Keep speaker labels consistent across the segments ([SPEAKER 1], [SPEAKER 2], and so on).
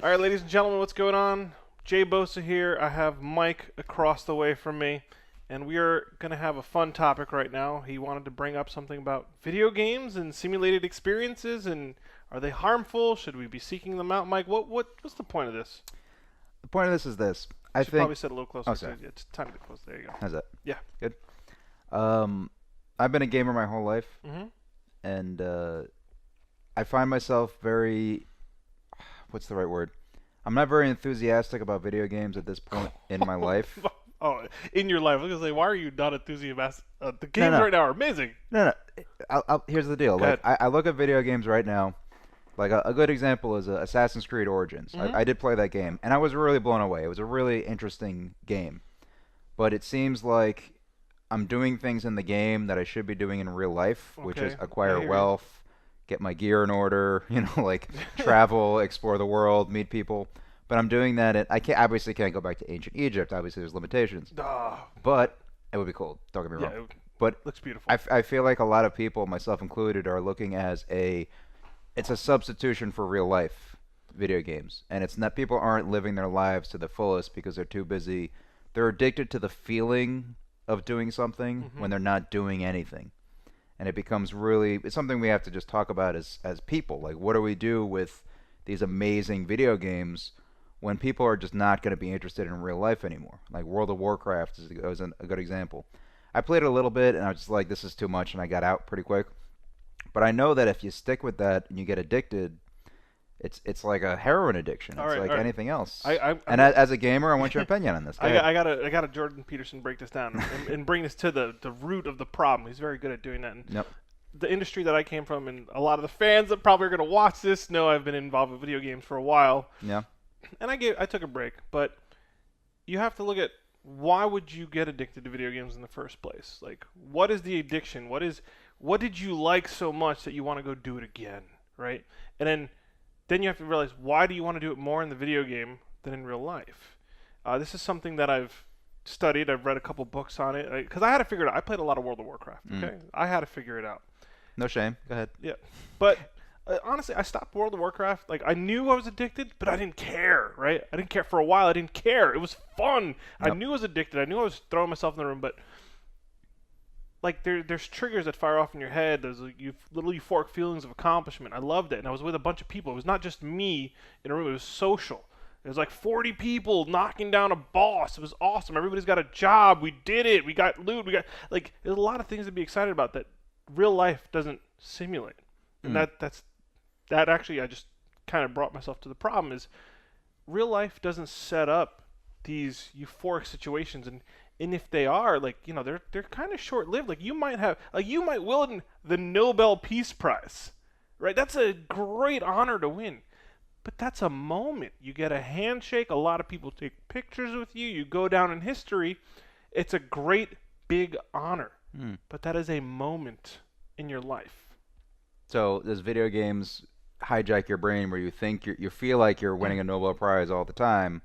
[SPEAKER 1] All right, ladies and gentlemen, what's going on? Jay Bosa here. I have Mike across the way from me, and we are going to have a fun topic right now. He wanted to bring up something about video games and simulated experiences, and are they harmful? Should we be seeking them out? Mike, what's the point of this?
[SPEAKER 2] The point of this is this. I
[SPEAKER 1] You should
[SPEAKER 2] think.
[SPEAKER 1] probably sit a little closer.
[SPEAKER 2] Oh, sorry.
[SPEAKER 1] It's time to get close. There you go.
[SPEAKER 2] How's that?
[SPEAKER 1] Yeah.
[SPEAKER 2] Good. I've been a gamer my whole life,
[SPEAKER 1] Mm-hmm.
[SPEAKER 2] and I find myself very. What's the right word? I'm not very enthusiastic about video games at this point in my life.
[SPEAKER 1] Oh, in your life. I was going to say, why are you not enthusiastic? The games right now are amazing.
[SPEAKER 2] No. Here's the deal.
[SPEAKER 1] Go
[SPEAKER 2] Like,
[SPEAKER 1] ahead.
[SPEAKER 2] I look at video games right now. Like a good example is Assassin's Creed Origins.
[SPEAKER 1] Mhm.
[SPEAKER 2] I did play that game, and I was really blown away. It was a really interesting game, but it seems like I'm doing things in the game that I should be doing in real life, which is
[SPEAKER 1] Okay. I
[SPEAKER 2] acquire
[SPEAKER 1] hear you.
[SPEAKER 2] wealth, get my gear in order, like travel, explore the world, meet people. But I'm doing that, and obviously can't go back to ancient Egypt. Obviously, there's limitations.
[SPEAKER 1] Ah,
[SPEAKER 2] But it would be cool. Don't get me
[SPEAKER 1] yeah,
[SPEAKER 2] wrong.
[SPEAKER 1] it
[SPEAKER 2] But
[SPEAKER 1] looks beautiful.
[SPEAKER 2] I feel like a lot of people, myself included, are looking as it's a substitution for real life video games, and it's not, people aren't living their lives to the fullest because they're too busy. They're addicted to the feeling of doing something
[SPEAKER 1] Mhm.
[SPEAKER 2] when they're not doing anything, and it becomes it's something we have to just talk about as people. Like, what do we do with these amazing video games when people are just not going to be interested in real life anymore? Like World of Warcraft is a good example. I played it a little bit, and I was just like, this is too much, and I got out pretty quick. But I know that if you stick with that and you get addicted, it's like a heroin addiction.
[SPEAKER 1] All
[SPEAKER 2] It's
[SPEAKER 1] right,
[SPEAKER 2] like
[SPEAKER 1] all right.
[SPEAKER 2] anything else.
[SPEAKER 1] I
[SPEAKER 2] And as a gamer, I want your opinion on this. Go ahead.
[SPEAKER 1] I gotta Jordan Peterson break this down and bring this to the root of the problem. He's very good at doing that. And
[SPEAKER 2] Yep.
[SPEAKER 1] the industry that I came from, and a lot of the fans that probably are gonna watch this know I've been involved with video games for a while.
[SPEAKER 2] Yeah.
[SPEAKER 1] And I took a break, but you have to look at why would you get addicted to video games in the first place? Like, what is the addiction? What did you like so much that you want to go do it again, right? And then you have to realize, why do you want to do it more in the video game than in real life? This is something that I've studied. I've read a couple books on it because I had to figure it out. I played a lot of World of Warcraft. Okay, I had to figure it out.
[SPEAKER 2] No shame. Go ahead.
[SPEAKER 1] Yeah, but honestly, I stopped World of Warcraft. Like, I knew I was addicted, but I didn't care, right? I didn't care for a while. I didn't care. It was fun. I
[SPEAKER 2] Yep.
[SPEAKER 1] knew I was addicted. I knew I was throwing myself in the room, but like there's triggers that fire off in your head. There's little euphoric feelings of accomplishment. I loved it, and I was with a bunch of people. It was not just me in a room. It was social. There was like 40 people knocking down a boss. It was awesome. Everybody's got a job. We did it. We got loot. Like, there's a lot of things to be excited about that real life doesn't simulate. And that actually, I just kind of brought myself to the problem is real life doesn't set up these euphoric situations, and if they are, like, they're kind of short-lived. Like, you might win the Nobel Peace Prize, right? That's a great honor to win, but that's a moment. You get a handshake, a lot of people take pictures with you, you go down in history. It's a great big honor, but that is a moment in your life.
[SPEAKER 2] So does video games hijack your brain where you think you feel like you're winning a Nobel Prize all the time,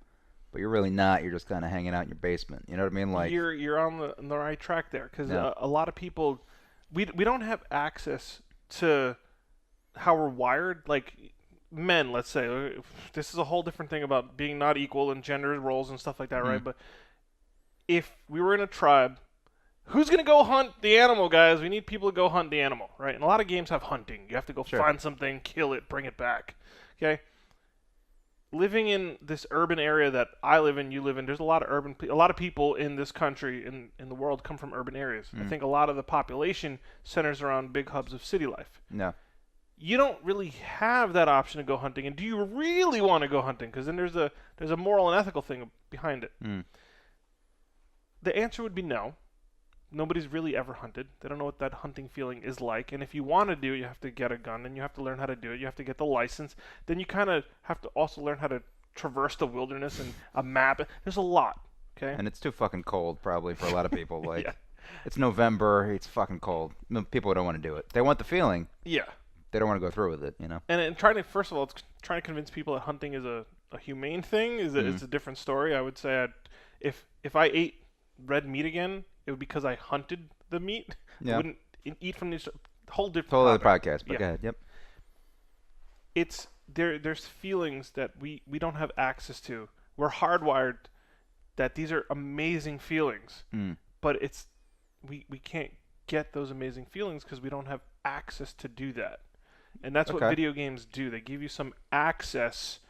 [SPEAKER 2] but you're really not? You're just kind of hanging out in your basement. You know what I mean? Like,
[SPEAKER 1] You're on the right track there, because
[SPEAKER 2] Yeah.
[SPEAKER 1] a lot of people, we don't have access to how we're wired. Like, men, let's say, this is a whole different thing about being not equal in gender roles and stuff like that, right? But if we were in a tribe, who's gonna go hunt the animal, guys? We need people to go hunt the animal, right? And a lot of games have hunting. You have to go
[SPEAKER 2] Sure.
[SPEAKER 1] find something, kill it, bring it back. Okay. Living in this urban area that I live in, you live in, there's a lot of people in this country, in the world, come from urban areas. I think a lot of the population centers around big hubs of city life.
[SPEAKER 2] no.
[SPEAKER 1] You don't really have that option to go hunting, and do you really want to go hunting? Because then there's a moral and ethical thing behind it. The answer would be no. Nobody's really ever hunted. They don't know what that hunting feeling is like. And if you want to do it, you have to get a gun, and you have to learn how to do it. You have to get the license. Then you kind of have to also learn how to traverse the wilderness and a map. There's a lot, okay?
[SPEAKER 2] And it's too fucking cold probably for a lot of people. Like,
[SPEAKER 1] Yeah.
[SPEAKER 2] it's November. It's fucking cold. People don't want to do it. They want the feeling.
[SPEAKER 1] Yeah.
[SPEAKER 2] They don't want to go through with it. You know.
[SPEAKER 1] And first of all, it's trying to convince people that hunting is a humane thing is a different story. I would say if I ate red meat again, it would be because I hunted the meat.
[SPEAKER 2] Yeah.
[SPEAKER 1] I wouldn't eat from this whole different
[SPEAKER 2] Whole other
[SPEAKER 1] topic.
[SPEAKER 2] podcast. But
[SPEAKER 1] Yeah.
[SPEAKER 2] go ahead. Yep.
[SPEAKER 1] It's there's feelings that we don't have access to. We're hardwired that these are amazing feelings, but we can't get those amazing feelings because we don't have access to do that. And that's what video games do. They give you some access,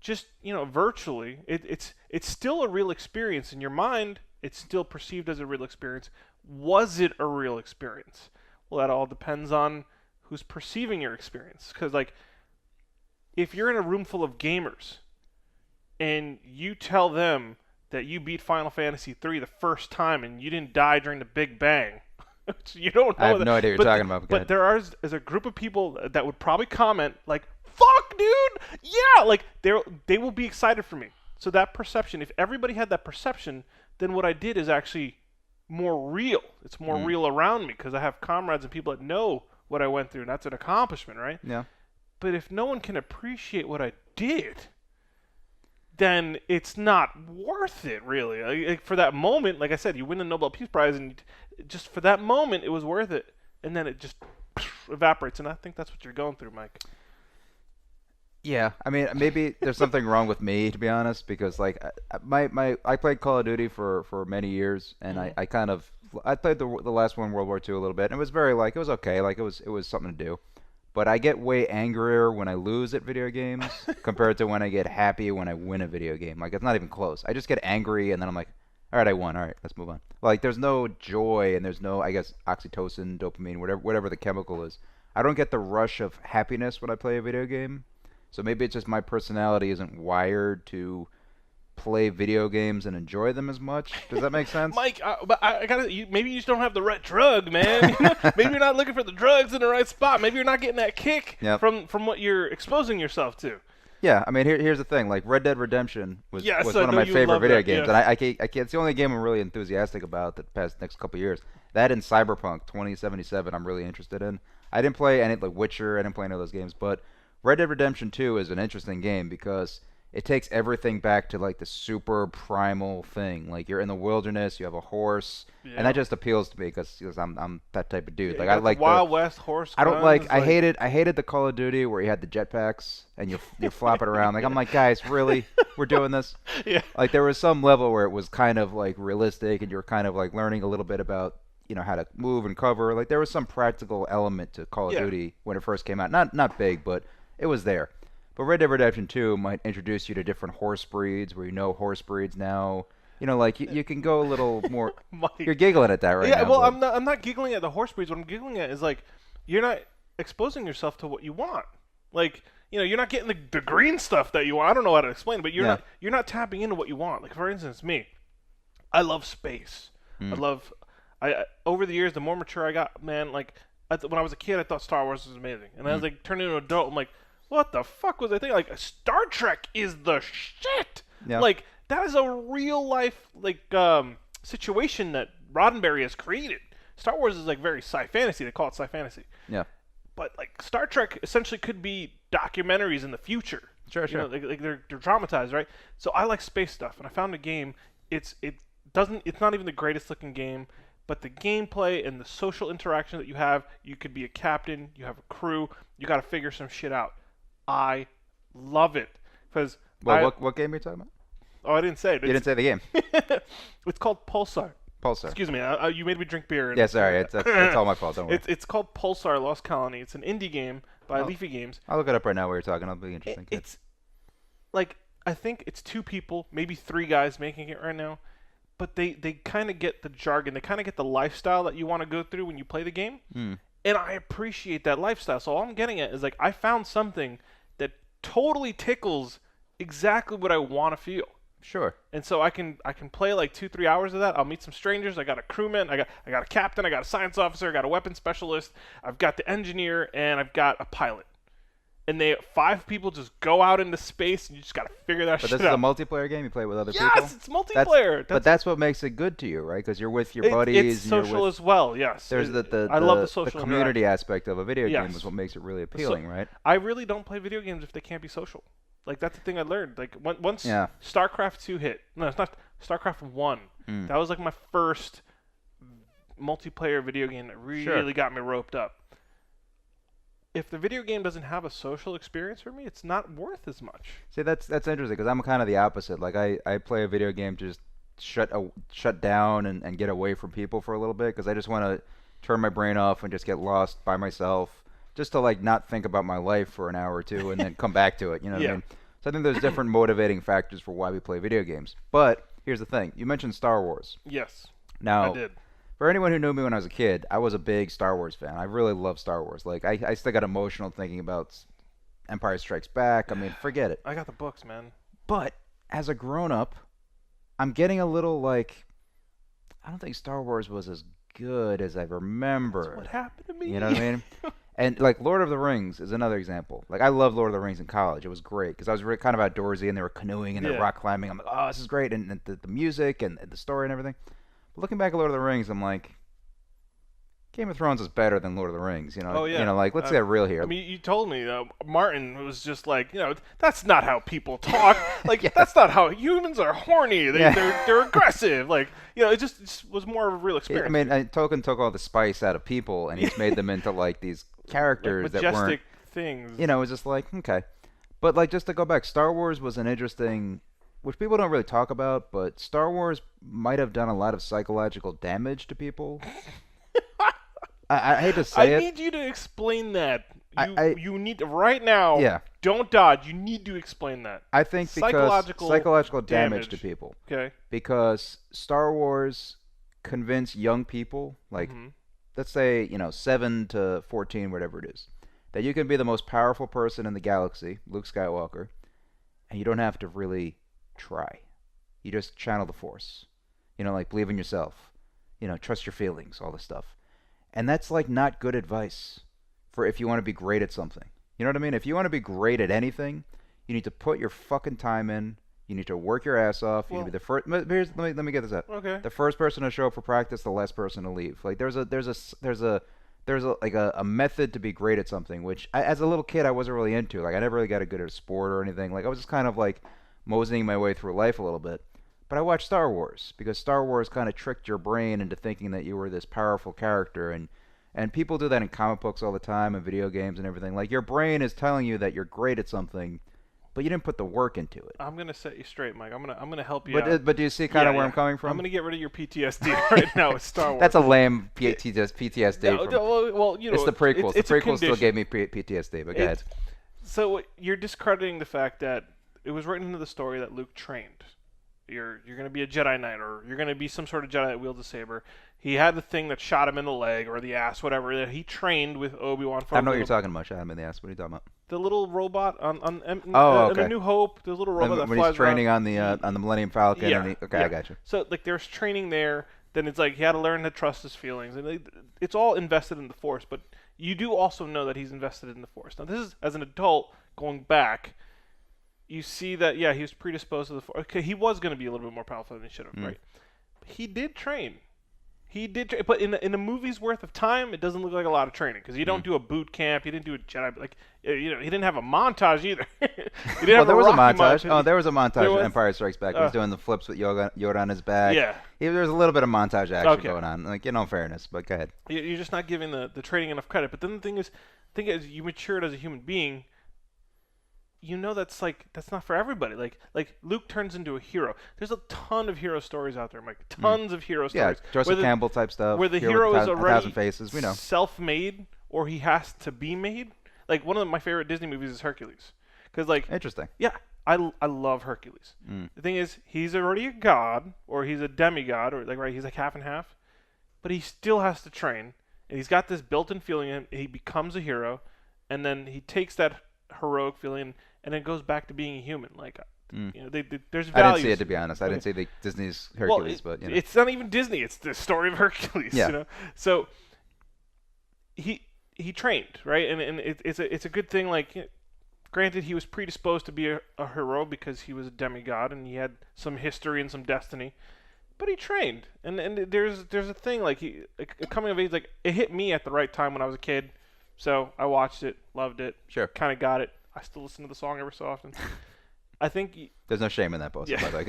[SPEAKER 1] just virtually. It's still a real experience in your mind. It's still perceived as a real experience. Was it a real experience? Well, that all depends on who's perceiving your experience. Because if you're in a room full of gamers and you tell them that you beat Final Fantasy III the first time and you didn't die during the Big Bang, you don't know.
[SPEAKER 2] I have no idea what you're talking about.
[SPEAKER 1] But there is a group of people that would probably comment like, "Fuck, dude, yeah!" Like they will be excited for me. So that perception, if everybody had that perception, then what I did is actually more real. It's more real around me because I have comrades and people that know what I went through, and that's an accomplishment, right?
[SPEAKER 2] Yeah.
[SPEAKER 1] But if no one can appreciate what I did, then it's not worth it, really. Like, for that moment, like I said, you win the Nobel Peace Prize, and just for that moment, it was worth it. And then it just evaporates, and I think that's what you're going through, Mike.
[SPEAKER 2] Yeah, I mean, maybe there's something wrong with me, to be honest, because like I played Call of Duty for many years, and I played the last one, World War II, a little bit, and it was very it was okay, like it was something to do. But I get way angrier when I lose at video games compared to when I get happy when I win a video game. Like, it's not even close. I just get angry, and then I'm like, all right, I won. All right, let's move on. Like, there's no joy, and there's no, I guess, oxytocin, dopamine, whatever the chemical is. I don't get the rush of happiness when I play a video game. So maybe it's just my personality isn't wired to play video games and enjoy them as much. Does that make sense?
[SPEAKER 1] Mike, but I gotta. Maybe you just don't have the right drug, man. Maybe you're not looking for the drugs in the right spot. Maybe you're not getting that kick from what you're exposing yourself to.
[SPEAKER 2] Yeah, I mean, here's the thing. Like, Red Dead Redemption was one of my favorite video games, and I can't. It's the only game I'm really enthusiastic about the past next couple of years. That and Cyberpunk 2077, I'm really interested in. I didn't play any like Witcher. I didn't play any of those games, but Red Dead Redemption 2 is an interesting game because it takes everything back to like the super primal thing. Like, you're in the wilderness, you have a horse, and that just appeals to me because I'm that type of dude.
[SPEAKER 1] Yeah,
[SPEAKER 2] like, I like
[SPEAKER 1] Wild West horse.
[SPEAKER 2] I don't like. I hated the Call of Duty where you had the jetpacks and you're flopping around. Like, I'm like, guys, really, we're doing this?
[SPEAKER 1] Yeah.
[SPEAKER 2] Like, there was some level where it was kind of like realistic, and you were kind of like learning a little bit about how to move and cover. Like, there was some practical element to Call of Duty when it first came out. Not big, but it was there. But Red Dead Redemption 2 might introduce you to different horse breeds where horse breeds now. Like, you can go a little more.
[SPEAKER 1] Mike,
[SPEAKER 2] you're giggling at that right now.
[SPEAKER 1] Yeah, well, I'm not giggling at the horse breeds. What I'm giggling at is, like, you're not exposing yourself to what you want. Like, you're not getting the green stuff that you want. I don't know how to explain it, but you're not tapping into what you want. Like, for instance, me, I love space. I over the years, the more mature I got, man, like, when I was a kid, I thought Star Wars was amazing. And as I turned into an adult, I'm like, what the fuck was I thinking? Like, Star Trek is the shit. Yeah. Like, that is a real life situation that Roddenberry has created. Star Wars is like very sci-fantasy. They call it sci-fantasy.
[SPEAKER 2] Yeah.
[SPEAKER 1] But like Star Trek essentially could be documentaries in the future.
[SPEAKER 2] Sure.
[SPEAKER 1] Like they're dramatized, right? So I like space stuff, and I found a game. It's not even the greatest looking game, but the gameplay and the social interaction that you have. You could be a captain. You have a crew. You got to figure some shit out. I love it because.
[SPEAKER 2] Well, what game are you talking about?
[SPEAKER 1] Oh, I didn't say it.
[SPEAKER 2] You didn't say the game.
[SPEAKER 1] It's called Pulsar.
[SPEAKER 2] Pulsar.
[SPEAKER 1] Excuse me. You made me drink beer.
[SPEAKER 2] Yeah, sorry. That's all my fault. Don't worry.
[SPEAKER 1] It's called Pulsar Lost Colony. It's an indie game by Leafy Games.
[SPEAKER 2] I'll look it up right now while you're talking. It'll be interesting.
[SPEAKER 1] It's like, I think it's 2 people, maybe 3 guys making it right now. But they kind of get the jargon. They kind of get the lifestyle that you want to go through when you play the game. And I appreciate that lifestyle. So all I'm getting at is, like, I found something that totally tickles exactly what I want to feel.
[SPEAKER 2] Sure.
[SPEAKER 1] And so I can play like 2-3 hours of that. I'll meet some strangers. I got a crewman. I got a captain. I got a science officer. I got a weapons specialist. I've got the engineer, and I've got a pilot. And 5 people just go out into space, and you just got to figure that shit out.
[SPEAKER 2] But this is a multiplayer game. You play with other people.
[SPEAKER 1] Yes, it's multiplayer.
[SPEAKER 2] But that's what makes it good to you, right? Because you're with your buddies.
[SPEAKER 1] It's social as well. Yes.
[SPEAKER 2] There's
[SPEAKER 1] I love the social
[SPEAKER 2] community aspect of a video game is what makes it really appealing, right?
[SPEAKER 1] I really don't play video games if they can't be social. Like, that's the thing I learned. Like, once StarCraft 2 hit. No, it's not. StarCraft 1. That was like my first multiplayer video game that really got me roped up. if the video game doesn't have a social experience for me, it's not worth as much.
[SPEAKER 2] See, that's interesting because I'm kind of the opposite. Like I play a video game to just shut down and get away from people for a little bit because I just want to turn my brain off and just get lost by myself, just to like not think about my life for an hour or two and then come back to it. You know what I mean? So I think there's different motivating factors for why we play video games. But here's the thing: you mentioned Star Wars.
[SPEAKER 1] Yes.
[SPEAKER 2] Now,
[SPEAKER 1] I did.
[SPEAKER 2] for anyone who knew me when I was a kid, I was a big Star Wars fan. I really love Star Wars. Like I still got emotional thinking about Empire Strikes Back. I mean, forget it.
[SPEAKER 1] I got the books, man.
[SPEAKER 2] But as a grown-up, I'm getting a little like, I don't think Star Wars was as good as I remember.
[SPEAKER 1] That's what happened to me.
[SPEAKER 2] You know what I mean? And like Lord of the Rings is another example. Like I loved Lord of the Rings in college. It was great because I was kind of outdoorsy and they were canoeing and they were rock climbing. I'm like, oh, this is great, and the music and the story and everything. But looking back at Lord of the Rings, I'm like, Game of Thrones is better than Lord of the Rings. You know?
[SPEAKER 1] Oh, yeah.
[SPEAKER 2] You know, like let's get real here.
[SPEAKER 1] I mean, you told me Martin was just like, that's not how people talk. Like that's not how humans are horny. They're aggressive. Like it just was more of a real experience.
[SPEAKER 2] I mean, Tolkien took all the spice out of people and he's made them into like these characters
[SPEAKER 1] like
[SPEAKER 2] that weren't
[SPEAKER 1] majestic things.
[SPEAKER 2] It was just like okay, but like just to go back, Star Wars was an interesting, which people don't really talk about, but Star Wars might have done a lot of psychological damage to people. I hate to say
[SPEAKER 1] I
[SPEAKER 2] it.
[SPEAKER 1] need you to explain that. You need to, right now.
[SPEAKER 2] Yeah.
[SPEAKER 1] Don't dodge. You need to explain that.
[SPEAKER 2] I think because psychological damage to people.
[SPEAKER 1] Okay.
[SPEAKER 2] Because Star Wars convinced young people, like let's say 7 to 14, whatever it is, that you can be the most powerful person in the galaxy, Luke Skywalker, and you don't have to really try. You just channel the Force. Like believe in yourself. Trust your feelings, all this stuff. And that's like not good advice for if you want to be great at something. You know what I mean? If you want to be great at anything, you need to put your fucking time in. You need to work your ass off. You need to be the first. Let me get this out.
[SPEAKER 1] Okay.
[SPEAKER 2] The first person to show up for practice, the last person to leave. Like there's a method to be great at something, which as a little kid I wasn't really into. Like I never really got good at a sport or anything. Like I was just kind of like moseying my way through life a little bit. But I watched Star Wars because Star Wars kind of tricked your brain into thinking that you were this powerful character, and people do that in comic books all the time and video games and everything. Like your brain is telling you that you're great at something, but you didn't put the work into it.
[SPEAKER 1] I'm gonna set you straight, Mike. I'm gonna help you out.
[SPEAKER 2] But do you see kind of where I'm coming from?
[SPEAKER 1] I'm gonna get rid of your PTSD right now with Star Wars.
[SPEAKER 2] That's a lame PTSD.
[SPEAKER 1] Well,
[SPEAKER 2] it's the prequels.
[SPEAKER 1] It's
[SPEAKER 2] the prequels still gave me PTSD, but go ahead.
[SPEAKER 1] So you're discrediting the fact that it was written into the story that Luke trained. You're going to be a Jedi Knight, or you're going to be some sort of Jedi that wields a saber. He had the thing that shot him in the leg or the ass, whatever, that he trained with Obi-Wan.
[SPEAKER 2] I don't know what you're talking about. Shot him in the ass. What are you talking about?
[SPEAKER 1] The little robot on
[SPEAKER 2] okay.
[SPEAKER 1] A New Hope. The little robot that
[SPEAKER 2] when
[SPEAKER 1] flies
[SPEAKER 2] he's training
[SPEAKER 1] around.
[SPEAKER 2] on the Millennium Falcon.
[SPEAKER 1] Yeah,
[SPEAKER 2] I got you.
[SPEAKER 1] So like there's training there. Then it's like he had to learn to trust his feelings, and it's all invested in the Force. But you do also know that he's invested in the Force. Now this is as an adult going back. You see that, he was predisposed to the Force. Okay, he was going to be a little bit more powerful than he should have, right? He did train. But in a movie's worth of time, it doesn't look like a lot of training because you don't do a boot camp. You didn't do a Jedi. Like, he didn't have a montage either.
[SPEAKER 2] There was a montage. Oh, there was a montage in Empire Strikes Back. He was doing the flips with Yoda on his back.
[SPEAKER 1] Yeah.
[SPEAKER 2] There was a little bit of montage action going on. Like, fairness, but go ahead.
[SPEAKER 1] You're just not giving the training enough credit. But then the thing is, you matured as a human being. That's not for everybody. Like Luke turns into a hero. There's a ton of hero stories out there, Mike. Tons of hero stories.
[SPEAKER 2] Yeah, Joseph Campbell type stuff.
[SPEAKER 1] Where the hero is already
[SPEAKER 2] 1,000 Faces. We know.
[SPEAKER 1] Self-made, or he has to be made. Like one of my favorite Disney movies is Hercules, because
[SPEAKER 2] interesting.
[SPEAKER 1] Yeah, I love Hercules. The thing is, he's already a god, or he's a demigod, or he's like half and half, but he still has to train, and he's got this built-in feeling in him. He becomes a hero, and then he takes that heroic feeling and it goes back to being a human. There's values.
[SPEAKER 2] I didn't see it, to be honest. I didn't see the Disney's Hercules, but
[SPEAKER 1] it's not even Disney. It's the story of Hercules.
[SPEAKER 2] Yeah.
[SPEAKER 1] So he trained, right, and it's a good thing. Granted, he was predisposed to be a hero because he was a demigod and he had some history and some destiny, but he trained. And there's a thing coming of age. It hit me at the right time when I was a kid, so I watched it, loved it,
[SPEAKER 2] sure,
[SPEAKER 1] kind of got it. I still listen to the song every so often. I think
[SPEAKER 2] there's no shame in that, boss.
[SPEAKER 1] Yeah.
[SPEAKER 2] By the way.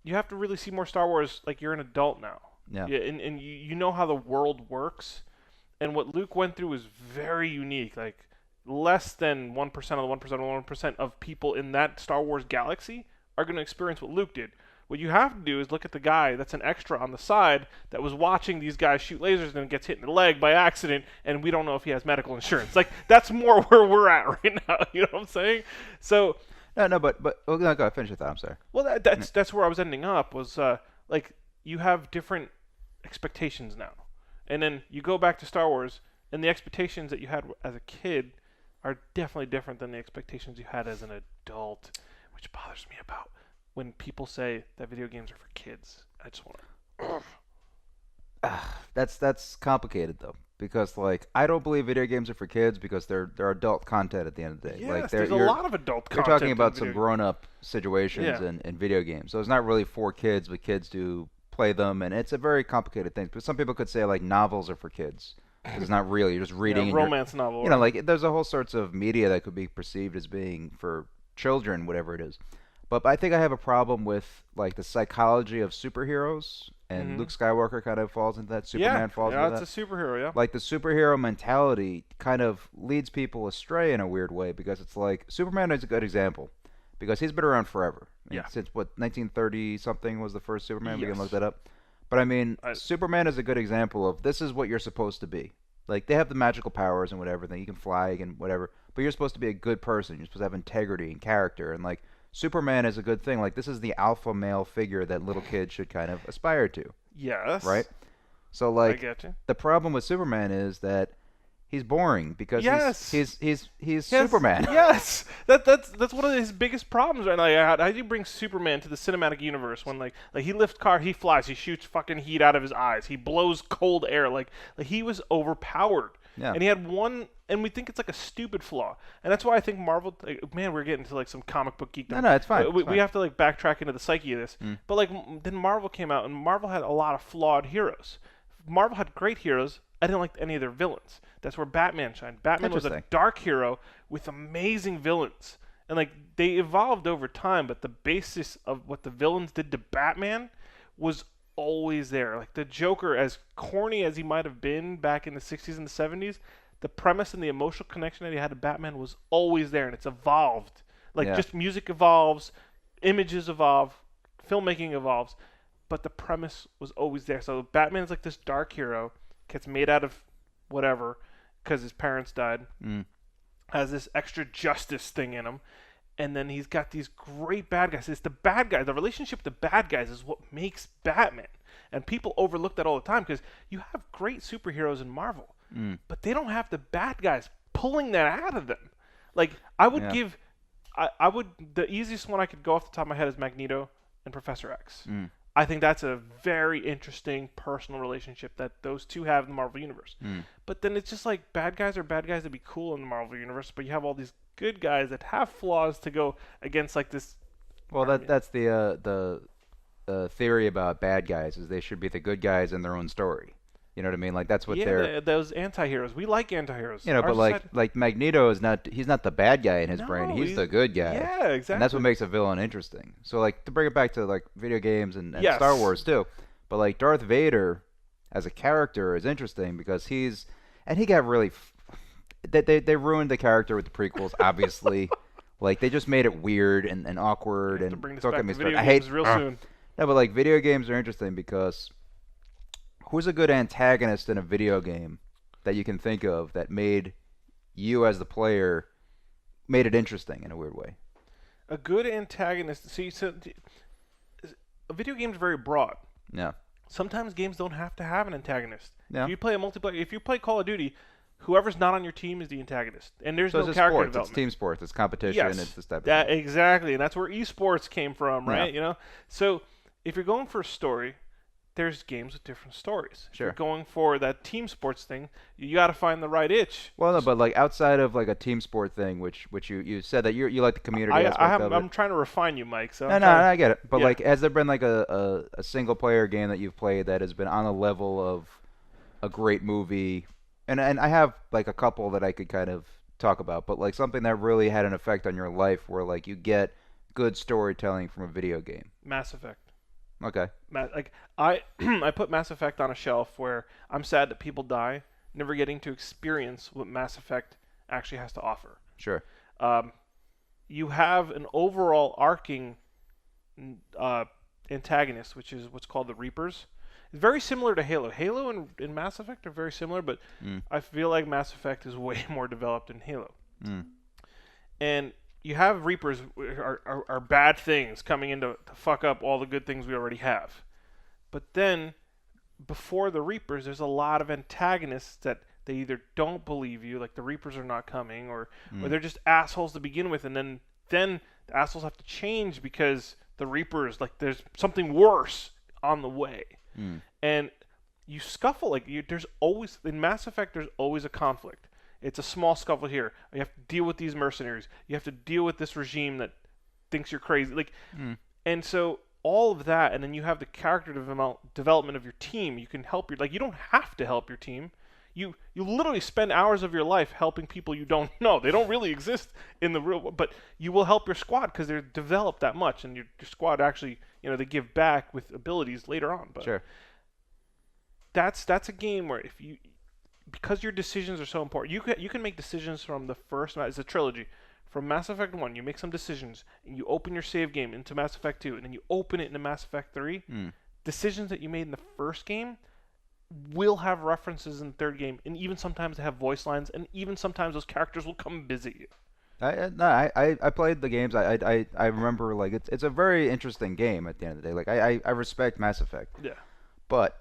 [SPEAKER 1] You have to really see more Star Wars. Like you're an adult now.
[SPEAKER 2] Yeah.
[SPEAKER 1] And you know how the world works, And what Luke went through was very unique. Like less than 1% of the 1% of 1% of people in that Star Wars galaxy are going to experience what Luke did. What you have to do is look at the guy that's an extra on the side that was watching these guys shoot lasers and gets hit in the leg by accident, and we don't know if he has medical insurance. Like that's more where we're at right now. You know what I'm saying? So
[SPEAKER 2] No, but oh, no, go finish with that. I'm sorry.
[SPEAKER 1] well, that's where I was ending up was like you have different expectations now, and then you go back to Star Wars, and the expectations that you had as a kid are definitely different than the expectations you had as an adult, which bothers me about when people say that video games are for kids. I just want to.
[SPEAKER 2] That's complicated though, because like I don't believe video games are for kids because they're adult content at the end of the day.
[SPEAKER 1] Yes,
[SPEAKER 2] like
[SPEAKER 1] there's a lot of adult
[SPEAKER 2] you're
[SPEAKER 1] content.
[SPEAKER 2] talking about
[SPEAKER 1] in
[SPEAKER 2] some
[SPEAKER 1] video
[SPEAKER 2] grown-up situations in video games, so it's not really for kids, but kids do play them, and it's a very complicated thing. But some people could say like novels are for kids. It's not really. You're just reading.
[SPEAKER 1] Yeah, romance novel.
[SPEAKER 2] You know, like there's a whole sorts of media that could be perceived as being for children, whatever it is. But I think I have a problem with like the psychology of superheroes, and Luke Skywalker kind of falls into that. Superman falls into that.
[SPEAKER 1] Yeah, it's a superhero. Yeah.
[SPEAKER 2] Like the superhero mentality kind of leads people astray in a weird way because it's like Superman is a good example because he's been around forever. I mean,
[SPEAKER 1] Yeah.
[SPEAKER 2] Since what 1930 something was the first Superman. We can
[SPEAKER 1] Yes.
[SPEAKER 2] look that up. But I mean, Superman is a good example of this is what you're supposed to be. Like they have the magical powers and whatever, then you can fly and whatever. But you're supposed to be a good person. You're supposed to have integrity and character, and like Superman is a good thing. Like this is the alpha male figure that little kids should kind of aspire to,
[SPEAKER 1] Yes.
[SPEAKER 2] right? So
[SPEAKER 1] I
[SPEAKER 2] like
[SPEAKER 1] get you.
[SPEAKER 2] the problem with Superman is that he's boring because
[SPEAKER 1] Yes.
[SPEAKER 2] he's
[SPEAKER 1] Yes,
[SPEAKER 2] Superman.
[SPEAKER 1] Yes, that's one of his biggest problems right now. How do you bring Superman to the cinematic universe when like he lifts car, he flies, he shoots fucking heat out of his eyes, he blows cold air, like he was overpowered.
[SPEAKER 2] Yeah.
[SPEAKER 1] And he had one, and we think it's like a stupid flaw, and that's why I think Marvel. Like, man, we're getting to like some comic book geekdom.
[SPEAKER 2] No, it's fine.
[SPEAKER 1] We,
[SPEAKER 2] It's
[SPEAKER 1] we
[SPEAKER 2] fine.
[SPEAKER 1] have to like backtrack into the psyche of this. But like then Marvel came out, and Marvel had a lot of flawed heroes. Marvel had great heroes. I didn't like any of their villains. That's where Batman shined. Batman was a
[SPEAKER 2] Interesting.
[SPEAKER 1] dark hero with amazing villains. And like they evolved over time, but the basis of what the villains did to Batman was always there. Like the Joker, as corny as he might have been back in the 60s and the 70s, the premise and the emotional connection that he had to Batman was always there, and it's evolved. Like
[SPEAKER 2] Yeah.
[SPEAKER 1] just music evolves, images evolve, filmmaking evolves, but the premise was always there. So Batman's like this dark hero, gets made out of whatever because his parents died, has this extra justice thing in him, and then he's got these great bad guys. It's the bad guys. The relationship with the bad guys is what makes Batman. And people overlook that all the time because you have great superheroes in Marvel, but they don't have the bad guys pulling that out of them. Like I would
[SPEAKER 2] Yeah.
[SPEAKER 1] give, I would the easiest one I could go off the top of my head is Magneto and Professor X. I think that's a very interesting personal relationship that those two have in the Marvel Universe. But then it's just like bad guys are bad guys to be cool in the Marvel Universe, but you have all these good guys that have flaws to go against like this.
[SPEAKER 2] Well, that's the theory about bad guys is they should be the good guys in their own story. You know what I mean? Like that's what they're.
[SPEAKER 1] Those anti-heroes. We like anti-heroes.
[SPEAKER 2] You know,
[SPEAKER 1] Our
[SPEAKER 2] but
[SPEAKER 1] society-
[SPEAKER 2] like Magneto is not. He's not the bad guy in his
[SPEAKER 1] No,
[SPEAKER 2] brain. He's the good guy.
[SPEAKER 1] Yeah, exactly.
[SPEAKER 2] And that's what makes a villain interesting. So like to bring it back to like video games and
[SPEAKER 1] Yes.
[SPEAKER 2] Star Wars too, but like Darth Vader as a character is interesting because he got really they ruined the character with the prequels obviously. Like they just made it weird and awkward
[SPEAKER 1] We have to
[SPEAKER 2] and
[SPEAKER 1] bring this
[SPEAKER 2] don't
[SPEAKER 1] back
[SPEAKER 2] get me
[SPEAKER 1] to video
[SPEAKER 2] started. I hate
[SPEAKER 1] games real soon.
[SPEAKER 2] No, but like video games are interesting because who's a good antagonist in a video game that you can think of that made you as the player made it interesting in a weird way?
[SPEAKER 1] A good antagonist. See, so a video game is very broad.
[SPEAKER 2] Yeah.
[SPEAKER 1] Sometimes games don't have to have an antagonist.
[SPEAKER 2] Yeah.
[SPEAKER 1] If you play a multiplayer, if you play Call of Duty, whoever's not on your team is the antagonist, and there's
[SPEAKER 2] So
[SPEAKER 1] no
[SPEAKER 2] it's
[SPEAKER 1] character
[SPEAKER 2] sports. It's
[SPEAKER 1] development.
[SPEAKER 2] team sports. It's competition.
[SPEAKER 1] Yes,
[SPEAKER 2] It's this type of
[SPEAKER 1] that
[SPEAKER 2] thing.
[SPEAKER 1] exactly, and that's where esports came from, right?
[SPEAKER 2] Yeah.
[SPEAKER 1] You know, so if you're going for a story, there's games with different stories. If
[SPEAKER 2] Sure.
[SPEAKER 1] you're going for that team sports thing, you got to find the right itch.
[SPEAKER 2] Well, no, but like outside of like a team sport thing, which you said that you like the community aspect of it.
[SPEAKER 1] I'm trying to refine you, Mike. So
[SPEAKER 2] No,
[SPEAKER 1] I'm
[SPEAKER 2] no,
[SPEAKER 1] trying-
[SPEAKER 2] I get it. But
[SPEAKER 1] Yeah.
[SPEAKER 2] like, has there been like a single player game that you've played that has been on a level of a great movie? And I have like a couple that I could kind of talk about, but like something that really had an effect on your life, where like you get good storytelling from a video game.
[SPEAKER 1] Mass Effect.
[SPEAKER 2] Okay.
[SPEAKER 1] Like I I put Mass Effect on a shelf where I'm sad that people die, never getting to experience what Mass Effect actually has to offer.
[SPEAKER 2] Sure.
[SPEAKER 1] You have an overall arcing antagonist, which is what's called the Reapers. It's very similar to Halo. Halo and Mass Effect are very similar, but I feel like Mass Effect is way more developed than Halo. And you have Reapers are bad things coming in to fuck up all the good things we already have. But then, before the Reapers, there's a lot of antagonists that they either don't believe you, like the Reapers are not coming, or they're just assholes to begin with, and then the assholes have to change because the Reapers, like, there's something worse on the way. And you scuffle, like, there's always, in Mass Effect, there's always a conflict. It's a small scuffle here. You have to deal with these mercenaries. You have to deal with this regime that thinks you're crazy. Like, and so all of that, and then you have the character development of your team. You can help your, like, you don't have to help your team. You literally spend hours of your life helping people you don't know. They don't really exist in the real world, but you will help your squad because they're developed that much, and your squad actually, they give back with abilities later on. But
[SPEAKER 2] sure.
[SPEAKER 1] That's a game where because your decisions are so important, you can make decisions from the first. It's a trilogy. From Mass Effect 1, you make some decisions, and you open your save game into Mass Effect 2, and then you open it into Mass Effect 3. Decisions that you made in the first game will have references in the third game, and even sometimes they have voice lines, and even sometimes those characters will come visit you.
[SPEAKER 2] I played the games. I remember, like, it's a very interesting game at the end of the day. Like, I respect Mass Effect.
[SPEAKER 1] Yeah.
[SPEAKER 2] But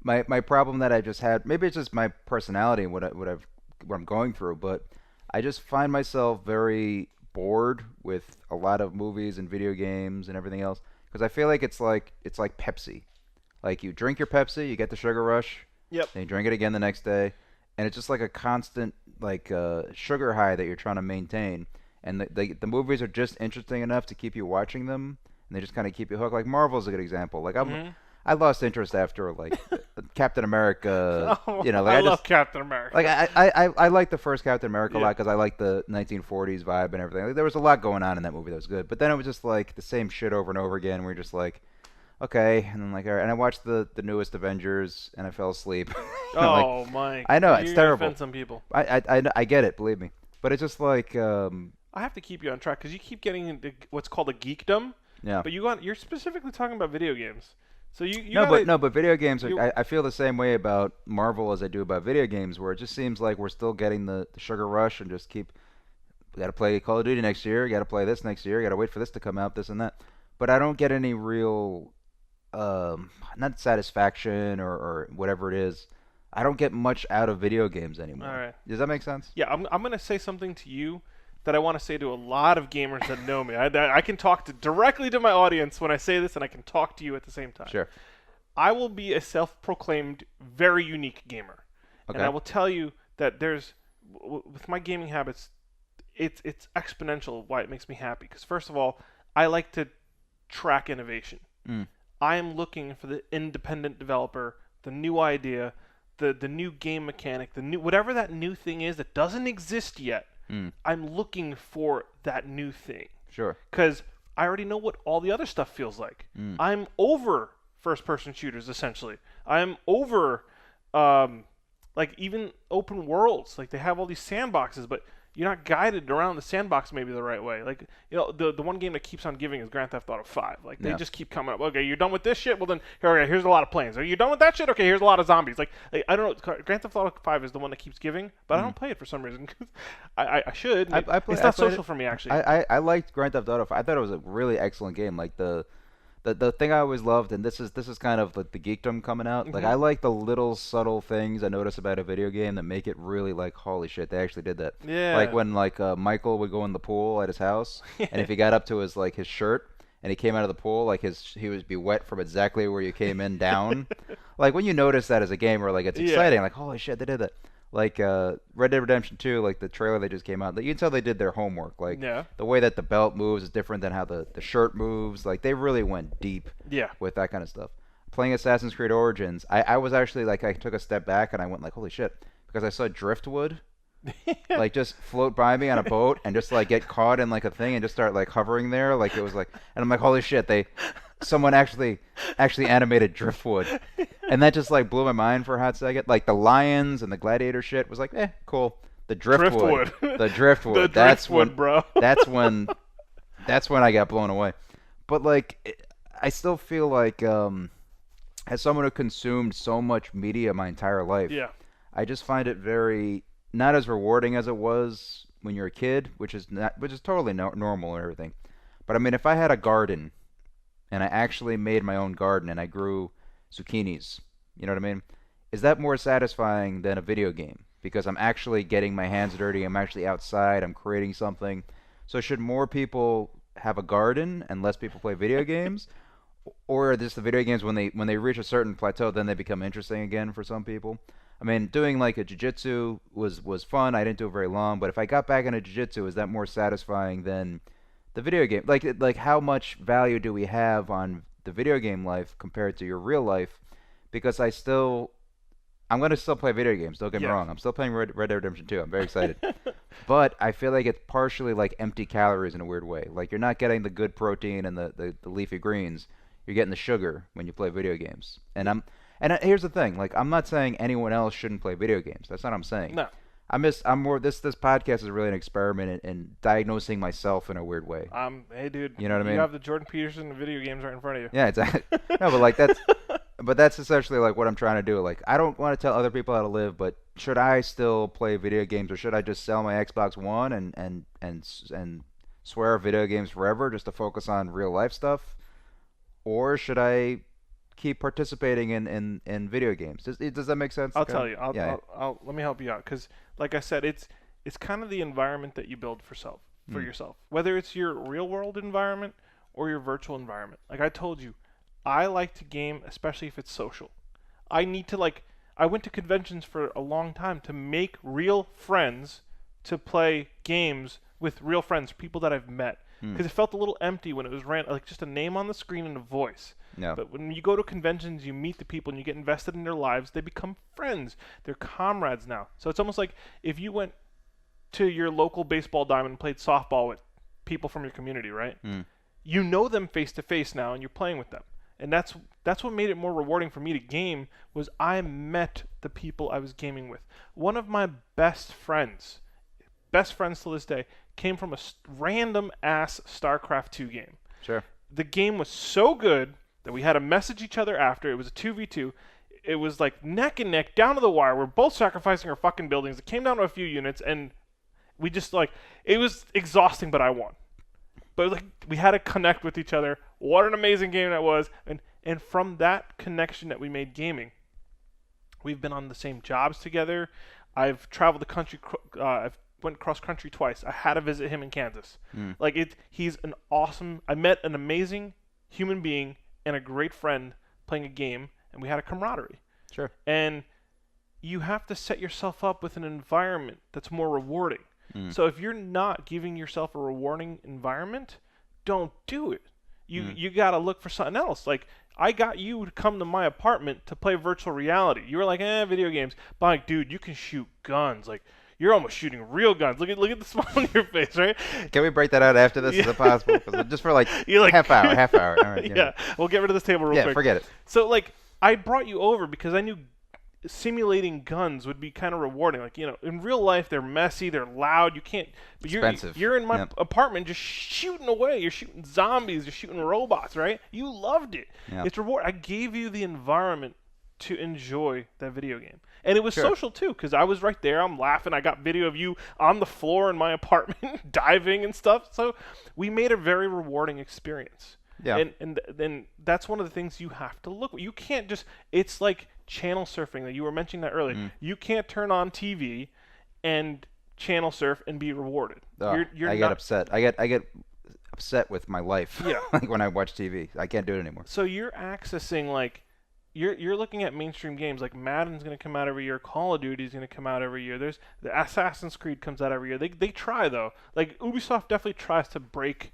[SPEAKER 2] my problem that I just had, maybe it's just my personality and what I'm going through, but I just find myself very bored with a lot of movies and video games and everything else, because I feel like it's like Pepsi. Like, you drink your Pepsi, you get the sugar rush,
[SPEAKER 1] Yep.
[SPEAKER 2] and you drink it again the next day, and it's just like a constant, like, sugar high that you're trying to maintain. And the movies are just interesting enough to keep you watching them, and they just kind of keep you hooked. Like, Marvel's a good example. Like, I lost interest after, like, Captain America. Like,
[SPEAKER 1] I love Captain America.
[SPEAKER 2] Like, I like the first Captain America a lot because I like the 1940s vibe and everything. Like, there was a lot going on in that movie that was good, but then it was just like the same shit over and over again. We're just like, okay, and then, like, all right. And I watched the newest Avengers, and I fell asleep.
[SPEAKER 1] Oh, Mike!
[SPEAKER 2] I know, it's terrible.
[SPEAKER 1] Offend some people.
[SPEAKER 2] I get it, believe me, but it's just like
[SPEAKER 1] I have to keep you on track because you keep getting into what's called a geekdom.
[SPEAKER 2] Yeah.
[SPEAKER 1] But you're specifically talking about video games. So
[SPEAKER 2] but video games are, I feel the same way about Marvel as I do about video games, where it just seems like we're still getting the sugar rush and just we got to play Call of Duty next year, got to play this next year, got to wait for this to come out, this and that. But I don't get any real not satisfaction or whatever it is. I don't get much out of video games anymore.
[SPEAKER 1] All right.
[SPEAKER 2] Does that make sense?
[SPEAKER 1] Yeah, I'm going to say something to you that I want to say to a lot of gamers that know me. I can talk directly to my audience when I say this, and I can talk to you at the same time.
[SPEAKER 2] Sure.
[SPEAKER 1] I will be a self-proclaimed very unique gamer. Okay. And I will tell you that with my gaming habits, it's exponential why it makes me happy. Because first of all, I like to track innovation. I am looking for the independent developer, the new idea, the new game mechanic, whatever that new thing is that doesn't exist yet. I'm looking for that new thing.
[SPEAKER 2] Sure.
[SPEAKER 1] Because I already know what all the other stuff feels like. I'm over first-person shooters, essentially. I'm over, like, even open worlds. Like, they have all these sandboxes, but you're not guided around the sandbox maybe the right way. Like, the one game that keeps on giving is Grand Theft Auto 5. Like, they just keep coming up. Okay, you're done with this shit? Well, then, here's a lot of planes. Are you done with that shit? Okay, here's a lot of zombies. Like I don't know. Grand Theft Auto 5 is the one that keeps giving, but I don't play it for some reason. I should. It's not social for me, actually.
[SPEAKER 2] I liked Grand Theft Auto 5. I thought it was a really excellent game. Like, the thing I always loved, and this is kind of like the geekdom coming out. Like, I like the little subtle things I notice about a video game that make it really, like, holy shit, they actually did that.
[SPEAKER 1] Yeah.
[SPEAKER 2] Like when, like, Michael would go in the pool at his house, and if he got up to his shirt and he came out of the pool, like, he would be wet from exactly where you came in down. Like, when you notice that as a gamer, like, it's exciting. Like, holy shit, they did that. Like, Red Dead Redemption 2, like, the trailer that just came out, you can tell they did their homework. Like, the way that the belt moves is different than how the shirt moves. Like, they really went deep with that kind of stuff. Playing Assassin's Creed Origins, I was actually, like, I took a step back and I went, like, holy shit, because I saw driftwood, like, just float by me on a boat and just, like, get caught in, like, a thing and just start, like, hovering there. Like, it was, like, and I'm like, holy shit, they someone actually animated driftwood, and that just like blew my mind for a hot second. Like the lions and the gladiator shit was like, cool. The driftwood, the driftwood.
[SPEAKER 1] The
[SPEAKER 2] That's
[SPEAKER 1] driftwood,
[SPEAKER 2] when,
[SPEAKER 1] bro.
[SPEAKER 2] that's when I got blown away. But like, I still feel like, as someone who consumed so much media my entire life,
[SPEAKER 1] Yeah.
[SPEAKER 2] I just find it very not as rewarding as it was when you're a kid, which is totally normal and everything. But I mean, if I had a garden and I actually made my own garden and I grew zucchinis, you know what I mean? Is that more satisfying than a video game? Because I'm actually getting my hands dirty, I'm actually outside, I'm creating something. So should more people have a garden and less people play video games? Or are this the video games when they reach a certain plateau, then they become interesting again for some people? I mean, doing like a jiu-jitsu was fun. I didn't do it very long, but if I got back into jiu-jitsu, is that more satisfying than the video game? Like how much value do we have on the video game life compared to your real life? Because I'm going to still play video games. Don't get me wrong. I'm still playing Red Dead Redemption 2. I'm very excited. But I feel like it's partially like empty calories in a weird way. Like you're not getting the good protein and the leafy greens. You're getting the sugar when you play video games. And here's the thing. Like I'm not saying anyone else shouldn't play video games. That's not what I'm saying.
[SPEAKER 1] No.
[SPEAKER 2] I'm more this podcast is really an experiment in diagnosing myself in a weird way.
[SPEAKER 1] Hey dude,
[SPEAKER 2] you know what I mean?
[SPEAKER 1] You have the Jordan Peterson video games right in front of you.
[SPEAKER 2] Yeah, exactly. No, but that's essentially like what I'm trying to do. Like I don't want to tell other people how to live, but should I still play video games or should I just sell my Xbox One and swear off video games forever just to focus on real life stuff? Or should I keep participating in video games? Does that make sense?
[SPEAKER 1] I'll tell you. I'll let me help you out because, like I said, it's kind of the environment that you build for yourself, whether it's your real world environment or your virtual environment. Like I told you, I like to game, especially if it's social. I went to conventions for a long time to make real friends to play games with real friends, people that I've met. Because it felt a little empty when it was like just a name on the screen and a voice.
[SPEAKER 2] No.
[SPEAKER 1] But when you go to conventions, you meet the people and you get invested in their lives. They become friends. They're comrades now. So it's almost like if you went to your local baseball diamond and played softball with people from your community, right? You know them face to face now, and you're playing with them. And that's what made it more rewarding for me to game was I met the people I was gaming with. One of my best friends to this day, came from a random ass StarCraft 2 game.
[SPEAKER 2] Sure.
[SPEAKER 1] The game was so good that we had to message each other after. It was a 2v2. It was like neck and neck, down to the wire. We're both sacrificing our fucking buildings. It came down to a few units, and we just it was exhausting, but I won. But like we had to connect with each other. What an amazing game that was. And from that connection that we made gaming, we've been on the same jobs together. I've traveled the country. I've went cross country twice. I had to visit him in Kansas. He's an awesome. I met an amazing human being and a great friend playing a game, and we had a camaraderie.
[SPEAKER 2] Sure.
[SPEAKER 1] And you have to set yourself up with an environment that's more rewarding. So if you're not giving yourself a rewarding environment, don't do it. You got to look for something else. Like I got you to come to my apartment to play virtual reality. You were like, video games. But like, dude, you can shoot guns. Like you're almost shooting real guns. Look at the smile on your face, right?
[SPEAKER 2] Can we break that out after this? Is it possible? Just for like half hour. All right.
[SPEAKER 1] Yeah. We'll get rid of this table real quick.
[SPEAKER 2] Yeah, forget it.
[SPEAKER 1] So like I brought you over because I knew simulating guns would be kind of rewarding. Like, in real life they're messy, they're loud, you can't, but
[SPEAKER 2] expensive.
[SPEAKER 1] You're in my apartment just shooting away. You're shooting zombies, you're shooting robots, right? You loved it. Yep. It's reward. I gave you the environment to enjoy that video game. And it was social too, because I was right there. I'm laughing. I got video of you on the floor in my apartment diving and stuff. So we made a very rewarding experience.
[SPEAKER 2] Yeah.
[SPEAKER 1] And that's one of the things you have to look. You can't just. It's like channel surfing that you were mentioning that earlier. You can't turn on TV and channel surf and be rewarded.
[SPEAKER 2] I get upset. I get upset with my life.
[SPEAKER 1] Yeah.
[SPEAKER 2] Like when I watch TV, I can't do it anymore.
[SPEAKER 1] So you're accessing You're looking at mainstream games like Madden's going to come out every year, Call of Duty's going to come out every year. There's the Assassin's Creed comes out every year. They try though. Like Ubisoft definitely tries to break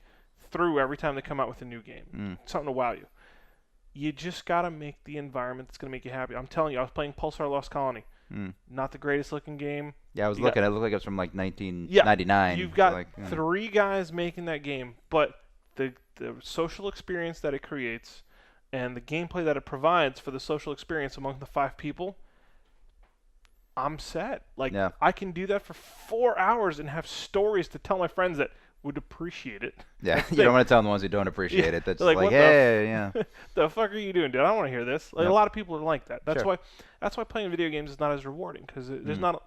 [SPEAKER 1] through every time they come out with a new game. Something to wow you. You just got to make the environment that's going to make you happy. I'm telling you, I was playing Pulsar Lost Colony. Not the greatest looking game.
[SPEAKER 2] Yeah, I was looking. It looked like it was from like 1999.
[SPEAKER 1] You've got 3 guys making that game, but the social experience that it creates and the gameplay that it provides for the social experience among the 5 people, I'm set. Like,
[SPEAKER 2] Yeah.
[SPEAKER 1] I can do that for 4 hours and have stories to tell my friends that would appreciate it.
[SPEAKER 2] Yeah,
[SPEAKER 1] That's the
[SPEAKER 2] you don't
[SPEAKER 1] thing.
[SPEAKER 2] want to tell them the ones who don't appreciate
[SPEAKER 1] Yeah,
[SPEAKER 2] it. That's
[SPEAKER 1] they're like,
[SPEAKER 2] like,
[SPEAKER 1] "What
[SPEAKER 2] hey, yeah,
[SPEAKER 1] The fuck are you doing, dude? I don't want to hear this." Like,
[SPEAKER 2] Yep.
[SPEAKER 1] a lot of people are like that. That's
[SPEAKER 2] Sure.
[SPEAKER 1] why playing video games is not as rewarding, because there's
[SPEAKER 2] Mm.
[SPEAKER 1] not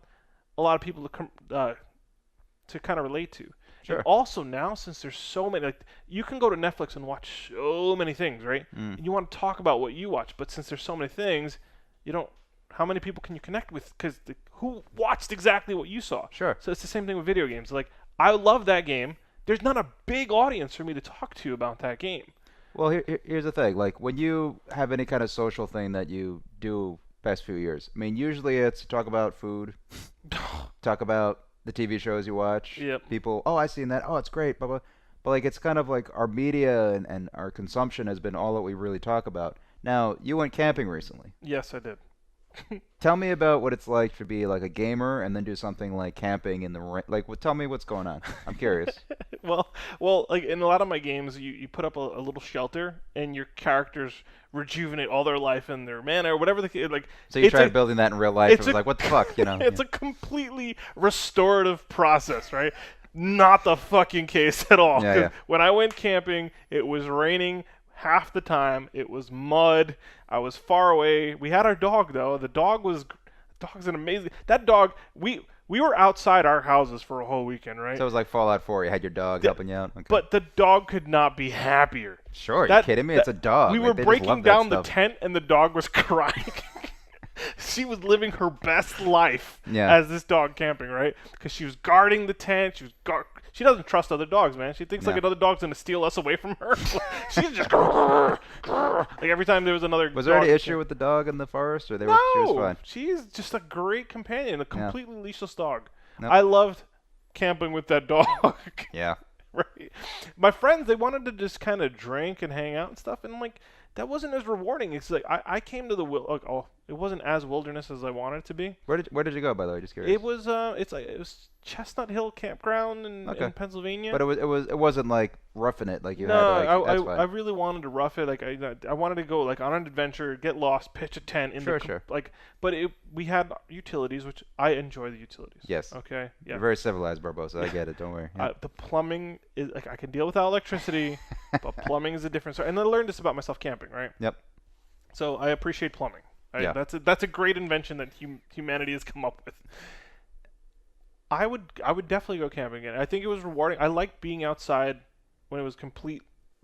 [SPEAKER 1] a lot of people to kind of relate to.
[SPEAKER 2] Sure.
[SPEAKER 1] And also now, since there's so many, like, you can go to Netflix and watch so many things, right?
[SPEAKER 2] Mm.
[SPEAKER 1] And you want to talk about what you watch, but since there's so many things, you don't. How many people can you connect with? Because who watched exactly what you saw?
[SPEAKER 2] Sure.
[SPEAKER 1] So it's the same thing with video games. Like, I love that game. There's not a big audience for me to talk to about that game.
[SPEAKER 2] Well, here's the thing. Like, when you have any kind of social thing that you do past few years, I mean, usually it's talk about food, talk about the TV shows you watch.
[SPEAKER 1] Yep.
[SPEAKER 2] People, oh, I seen that. Oh, it's great. Blah blah. But like, it's kind of like our media and our consumption has been all that we really talk about. Now, you went camping recently.
[SPEAKER 1] Yes, I did.
[SPEAKER 2] Tell me about what it's like to be like a gamer and then do something like camping in the like. Tell me what's going on. I'm curious.
[SPEAKER 1] well, like in a lot of my games, you put up a little shelter, and your characters rejuvenate all their life and their mana, or whatever like.
[SPEAKER 2] So you
[SPEAKER 1] it's
[SPEAKER 2] tried
[SPEAKER 1] a-
[SPEAKER 2] building that in real life. It
[SPEAKER 1] it's
[SPEAKER 2] was
[SPEAKER 1] a-
[SPEAKER 2] like, what the fuck, you know?
[SPEAKER 1] It's a completely restorative process, right? Not the fucking case at all.
[SPEAKER 2] Yeah,
[SPEAKER 1] 'Cause
[SPEAKER 2] yeah.
[SPEAKER 1] when I went camping, it was raining half the time. It was mud. I was far away. We had our dog though. Dog's an amazing. That dog. We were outside our houses for a whole weekend, right?
[SPEAKER 2] So it was like Fallout 4. You had your dog helping you out. Okay.
[SPEAKER 1] But the dog could not be happier.
[SPEAKER 2] Sure, are you
[SPEAKER 1] That-
[SPEAKER 2] kidding me?
[SPEAKER 1] that-
[SPEAKER 2] It's a dog.
[SPEAKER 1] We
[SPEAKER 2] Like,
[SPEAKER 1] were
[SPEAKER 2] they just
[SPEAKER 1] breaking
[SPEAKER 2] love that
[SPEAKER 1] down the
[SPEAKER 2] stuff.
[SPEAKER 1] tent, and the dog was crying. She was living her best life
[SPEAKER 2] Yeah.
[SPEAKER 1] as this dog camping, right? Because she was guarding the tent. She doesn't trust other dogs, man. She thinks like
[SPEAKER 2] Yeah.
[SPEAKER 1] another dog's gonna steal us away from her. She's just like every time there was another.
[SPEAKER 2] Was there any
[SPEAKER 1] dog-
[SPEAKER 2] issue with the dog in the forest, or she was
[SPEAKER 1] No,
[SPEAKER 2] fine?
[SPEAKER 1] she's just a great companion, a completely leashless dog.
[SPEAKER 2] Nope.
[SPEAKER 1] I loved camping with that dog.
[SPEAKER 2] Yeah.
[SPEAKER 1] Right. My friends, they wanted to just kind of drink and hang out and stuff, and I'm like, that wasn't as rewarding. It's like I came to the it wasn't as wilderness as I wanted it to be.
[SPEAKER 2] Where did you go, by the way? Just curious.
[SPEAKER 1] It was it was Chestnut Hill Campground in Pennsylvania.
[SPEAKER 2] But it wasn't like roughing it like you
[SPEAKER 1] No,
[SPEAKER 2] had. Like, that's fine.
[SPEAKER 1] I really wanted to rough it. Like I wanted to go like on an adventure, get lost, pitch a tent in
[SPEAKER 2] Sure.
[SPEAKER 1] like. But we had utilities, which I enjoy the utilities.
[SPEAKER 2] Yes.
[SPEAKER 1] Okay. Yeah.
[SPEAKER 2] You're very civilized, Barbosa. I get it. Don't worry. Yeah.
[SPEAKER 1] The plumbing is like I can deal without electricity, but plumbing is a different story. And I learned this about myself camping, right?
[SPEAKER 2] Yep.
[SPEAKER 1] So I appreciate plumbing.
[SPEAKER 2] Yeah.
[SPEAKER 1] That's a great invention that humanity has come up with. I would definitely go camping again. I think it was rewarding. I liked being outside when it was complete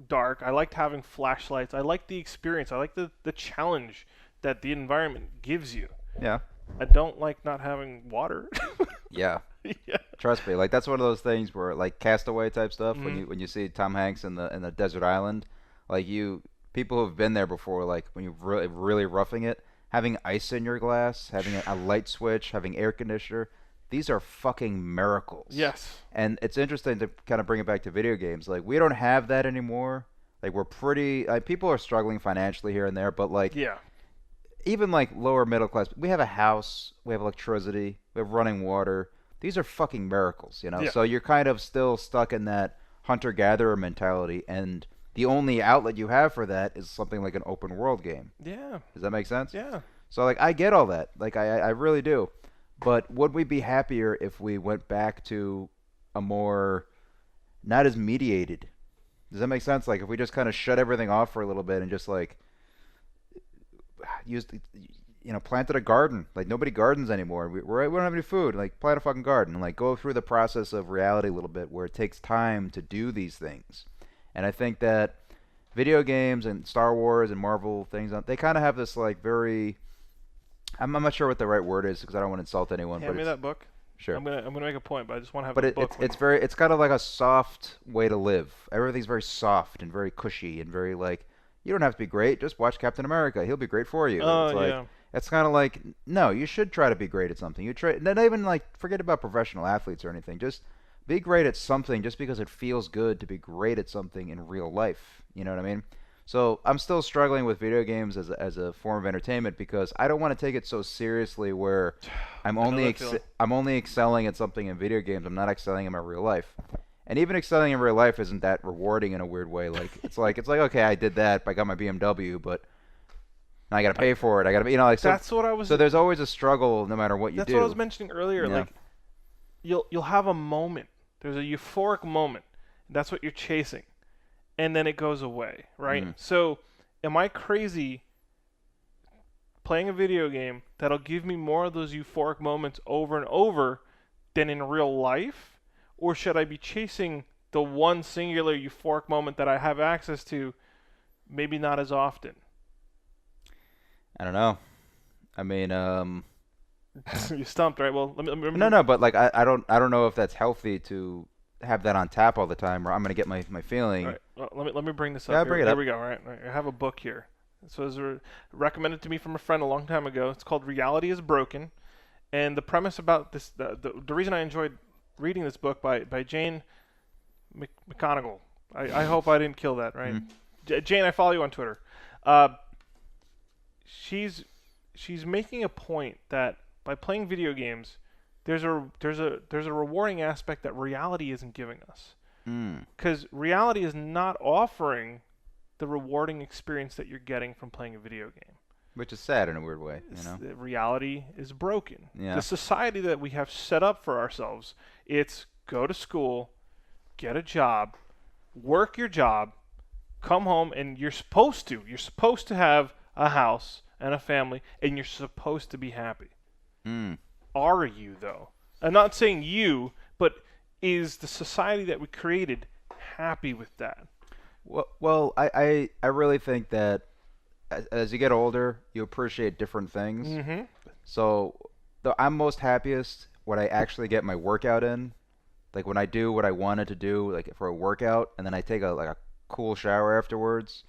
[SPEAKER 1] dark. I liked having flashlights. I liked the experience. I liked the challenge that the environment gives you.
[SPEAKER 2] Yeah.
[SPEAKER 1] I don't like not having water.
[SPEAKER 2] Yeah.
[SPEAKER 1] Yeah.
[SPEAKER 2] Trust me. Like, that's one of those things where, like, Castaway type stuff.
[SPEAKER 1] Mhm.
[SPEAKER 2] When you see Tom Hanks in the desert island, like, people who've been there before, like, when you're really roughing it, having ice in your glass, having a light switch, having air conditioner. These are fucking miracles.
[SPEAKER 1] Yes.
[SPEAKER 2] And it's interesting to kind of bring it back to video games. Like, we don't have that anymore. Like, we're pretty. People are struggling financially here and there, but like,
[SPEAKER 1] Yeah.
[SPEAKER 2] even like lower middle class, we have a house, we have electricity, we have running water. These are fucking miracles, you know.
[SPEAKER 1] Yeah.
[SPEAKER 2] So you're kind of still stuck in that hunter-gatherer mentality, and the only outlet you have for that is something like an open world game.
[SPEAKER 1] Yeah.
[SPEAKER 2] Does that make sense?
[SPEAKER 1] Yeah.
[SPEAKER 2] So like, I get all that. Like, I really do. But would we be happier if we went back to a more not as mediated? Does that make sense? Like, if we just kind of shut everything off for a little bit and just like planted a garden. Like, nobody gardens anymore. We don't have any food. Like, plant a fucking garden. Like, go through the process of reality a little bit where it takes time to do these things. And I think that video games and Star Wars and Marvel things, they kind of have this like very. I'm not sure what the right word is because I don't want to insult anyone.
[SPEAKER 1] Hand
[SPEAKER 2] but
[SPEAKER 1] me that book.
[SPEAKER 2] Sure.
[SPEAKER 1] I'm gonna make a point, but I just want to have
[SPEAKER 2] But
[SPEAKER 1] a book.
[SPEAKER 2] it's kind of like a soft way to live. Everything's very soft and very cushy and very like, you don't have to be great. Just watch Captain America. He'll be great for you.
[SPEAKER 1] Oh,
[SPEAKER 2] it's like,
[SPEAKER 1] yeah.
[SPEAKER 2] It's kind of like, no, you should try to be great at something. You try, not even like, forget about professional athletes or anything. Just be great at something just because it feels good to be great at something in real life. You know what I mean? So I'm still struggling with video games as a form of entertainment because I don't want to take it so seriously where I'm
[SPEAKER 1] I know
[SPEAKER 2] only
[SPEAKER 1] that feeling.
[SPEAKER 2] I'm only excelling at something in video games. I'm not excelling in my real life. And even excelling in real life isn't that rewarding in a weird way. Like it's like okay, I did that, I got my BMW, but now I got to pay for it. I got to, like so.
[SPEAKER 1] That's what I was.
[SPEAKER 2] So there's always a struggle, no matter what you do.
[SPEAKER 1] That's what I was mentioning earlier.
[SPEAKER 2] Yeah.
[SPEAKER 1] Like, you'll have a moment. There's a euphoric moment. That's what you're chasing, and then it goes away, right? So, am I crazy playing a video game that'll give me more of those euphoric moments over and over than in real life? Or should I be chasing the one singular euphoric moment that I have access to, maybe not as often?
[SPEAKER 2] I don't know. I mean,
[SPEAKER 1] You stumped, right? Well, let me
[SPEAKER 2] no, but like I don't know if that's healthy to have that on tap all the time, or I'm gonna get my feeling.
[SPEAKER 1] All right. Well, let me bring this up.
[SPEAKER 2] Yeah, bring it up.
[SPEAKER 1] Here we go. All right. I have a book here. So it was recommended to me from a friend a long time ago. It's called Reality is Broken. And the premise about this, the reason I enjoyed reading this book by Jane McConigal. I hope I didn't kill that, right? Jane, I follow you on Twitter. She's making a point that by playing video games, there's a rewarding aspect that reality isn't giving us. Because reality is not offering the rewarding experience that you're getting from playing a video game.
[SPEAKER 2] Which is sad in a weird way,
[SPEAKER 1] Reality is broken.
[SPEAKER 2] Yeah.
[SPEAKER 1] The society that we have set up for ourselves, it's go to school, get a job, work your job, come home, and you're supposed to have a house and a family, and you're supposed to be happy. Are you, though? I'm not saying you, but is the society that we created happy with that?
[SPEAKER 2] Well, I really think that as you get older, you appreciate different things. So I'm most happiest when I actually get my workout in, like when I do what I wanted to do, like for a workout, and then I take a cool shower afterwards.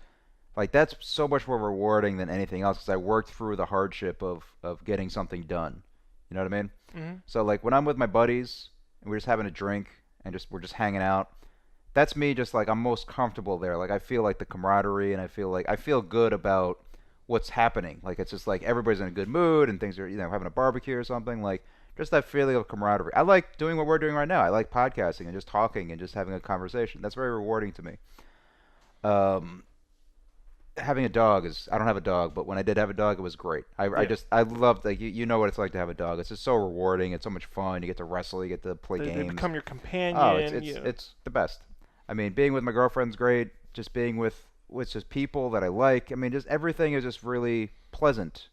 [SPEAKER 2] Like that's so much more rewarding than anything else because I worked through the hardship of getting something done. You know what I mean? So like when I'm with my buddies and we're just having a drink and we're just hanging out, that's me just like I'm most comfortable there. Like I feel like the camaraderie and I feel good about what's happening. Like it's just like everybody's in a good mood and things are, having a barbecue or something. Like just that feeling of camaraderie. I like doing what we're doing right now. I like podcasting and just talking and just having a conversation. That's very rewarding to me. Having a dog I don't have a dog, but when I did have a dog, it was great. I loved, like, you know what it's like to have a dog. It's just so rewarding. It's so much fun. You get to wrestle. You get to play games.
[SPEAKER 1] They become your companion.
[SPEAKER 2] Oh, it's the best. I mean, being with my girlfriend's great. Just being with just people that I like. I mean, just everything is just really pleasant,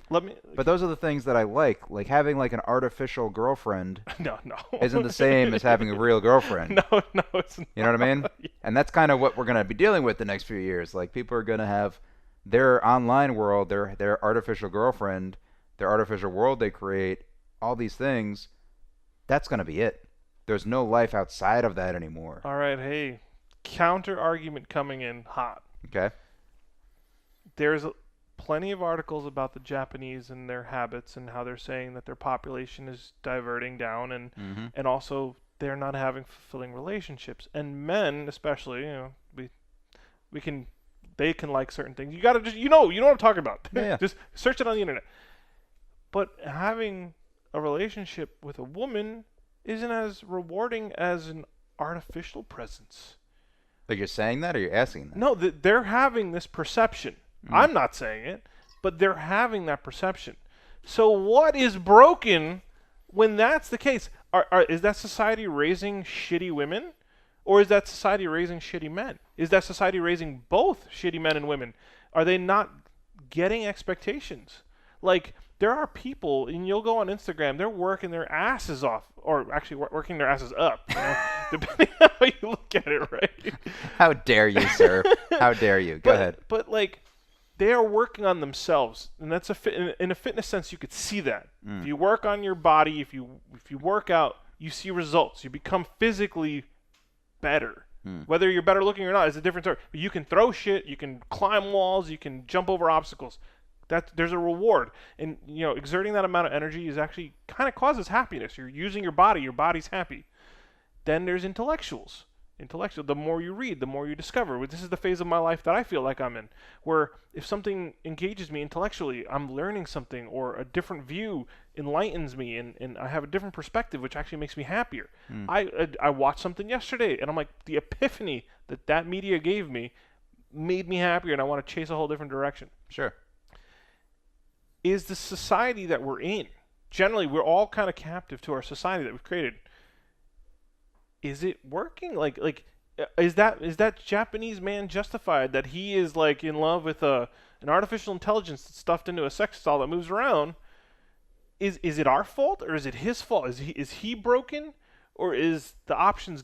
[SPEAKER 2] But those are the things that I like. Like having like an artificial girlfriend
[SPEAKER 1] no.
[SPEAKER 2] isn't the same as having a real girlfriend.
[SPEAKER 1] No, it's not.
[SPEAKER 2] You know what I mean? And that's kind of what we're going to be dealing with the next few years. Like people are going to have their online world, their artificial girlfriend, their artificial world they create, all these things. That's going to be it. There's no life outside of that anymore.
[SPEAKER 1] All right, hey, counter argument coming in hot.
[SPEAKER 2] Okay.
[SPEAKER 1] There's plenty of articles about the Japanese and their habits and how they're saying that their population is diverting down and also they're not having fulfilling relationships. And men, especially, they can like certain things. You got to just you know what I'm talking about.
[SPEAKER 2] Yeah.
[SPEAKER 1] Just search it on the internet. But having a relationship with a woman isn't as rewarding as an artificial presence.
[SPEAKER 2] Like you're saying that or you're asking that?
[SPEAKER 1] No, they're having this perception. I'm not saying it, but they're having that perception. So what is broken when that's the case? Is that society raising shitty women? Or is that society raising shitty men? Is that society raising both shitty men and women? Are they not getting expectations? Like, there are people, and you'll go on Instagram, they're working their asses off, or actually working their asses up, depending on how you look at it, right?
[SPEAKER 2] How dare you, sir? How dare you? Go ahead.
[SPEAKER 1] But, like, they are working on themselves, and that's in a fitness sense, you could see that. If you work on your body, if you work out, you see results. You become physically better. Whether you're better looking or not is a different story. But you can throw shit, you can climb walls, you can jump over obstacles. There's a reward, and exerting that amount of energy is actually kind of causes happiness. You're using your body's happy. Then there's intellectuals, intellectual. The more you read, the more you discover. This is the phase of my life that I feel like I'm in, where if something engages me intellectually, I'm learning something, or a different view enlightens me, and I have a different perspective, which actually makes me happier.
[SPEAKER 2] Mm.
[SPEAKER 1] I watched something yesterday, and I'm like, the epiphany that media gave me made me happier, and I want to chase a whole different direction.
[SPEAKER 2] Sure.
[SPEAKER 1] Is the society that we're in, generally, we're all kind of captive to our society that we've created. Is it working? Is that Japanese man justified that he is like in love with an artificial intelligence that's stuffed into a sex doll that moves around? Is it our fault, or is it his fault? Is he broken, or is the options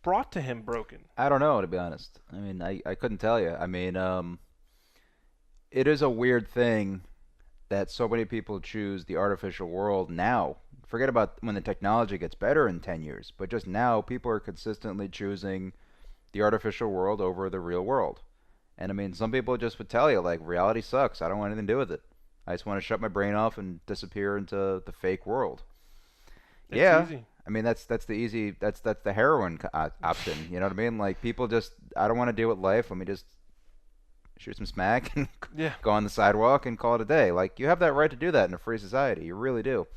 [SPEAKER 1] brought to him broken?
[SPEAKER 2] I don't know, to be honest. I mean, I couldn't tell you. I mean, it is a weird thing that so many people choose the artificial world now. Forget about when the technology gets better in 10 years, but just now people are consistently choosing the artificial world over the real world. And I mean, some people just would tell you, like, reality sucks. I don't want anything to do with it. I just want to shut my brain off and disappear into the fake world.
[SPEAKER 1] It's
[SPEAKER 2] Yeah.
[SPEAKER 1] easy.
[SPEAKER 2] I mean, that's the easy, that's the heroin option. You know what I mean? Like, people just, I don't want to deal with life. Let me just shoot some smack and
[SPEAKER 1] Yeah.
[SPEAKER 2] go on the sidewalk and call it a day. Like, you have that right to do that in a free society. You really do.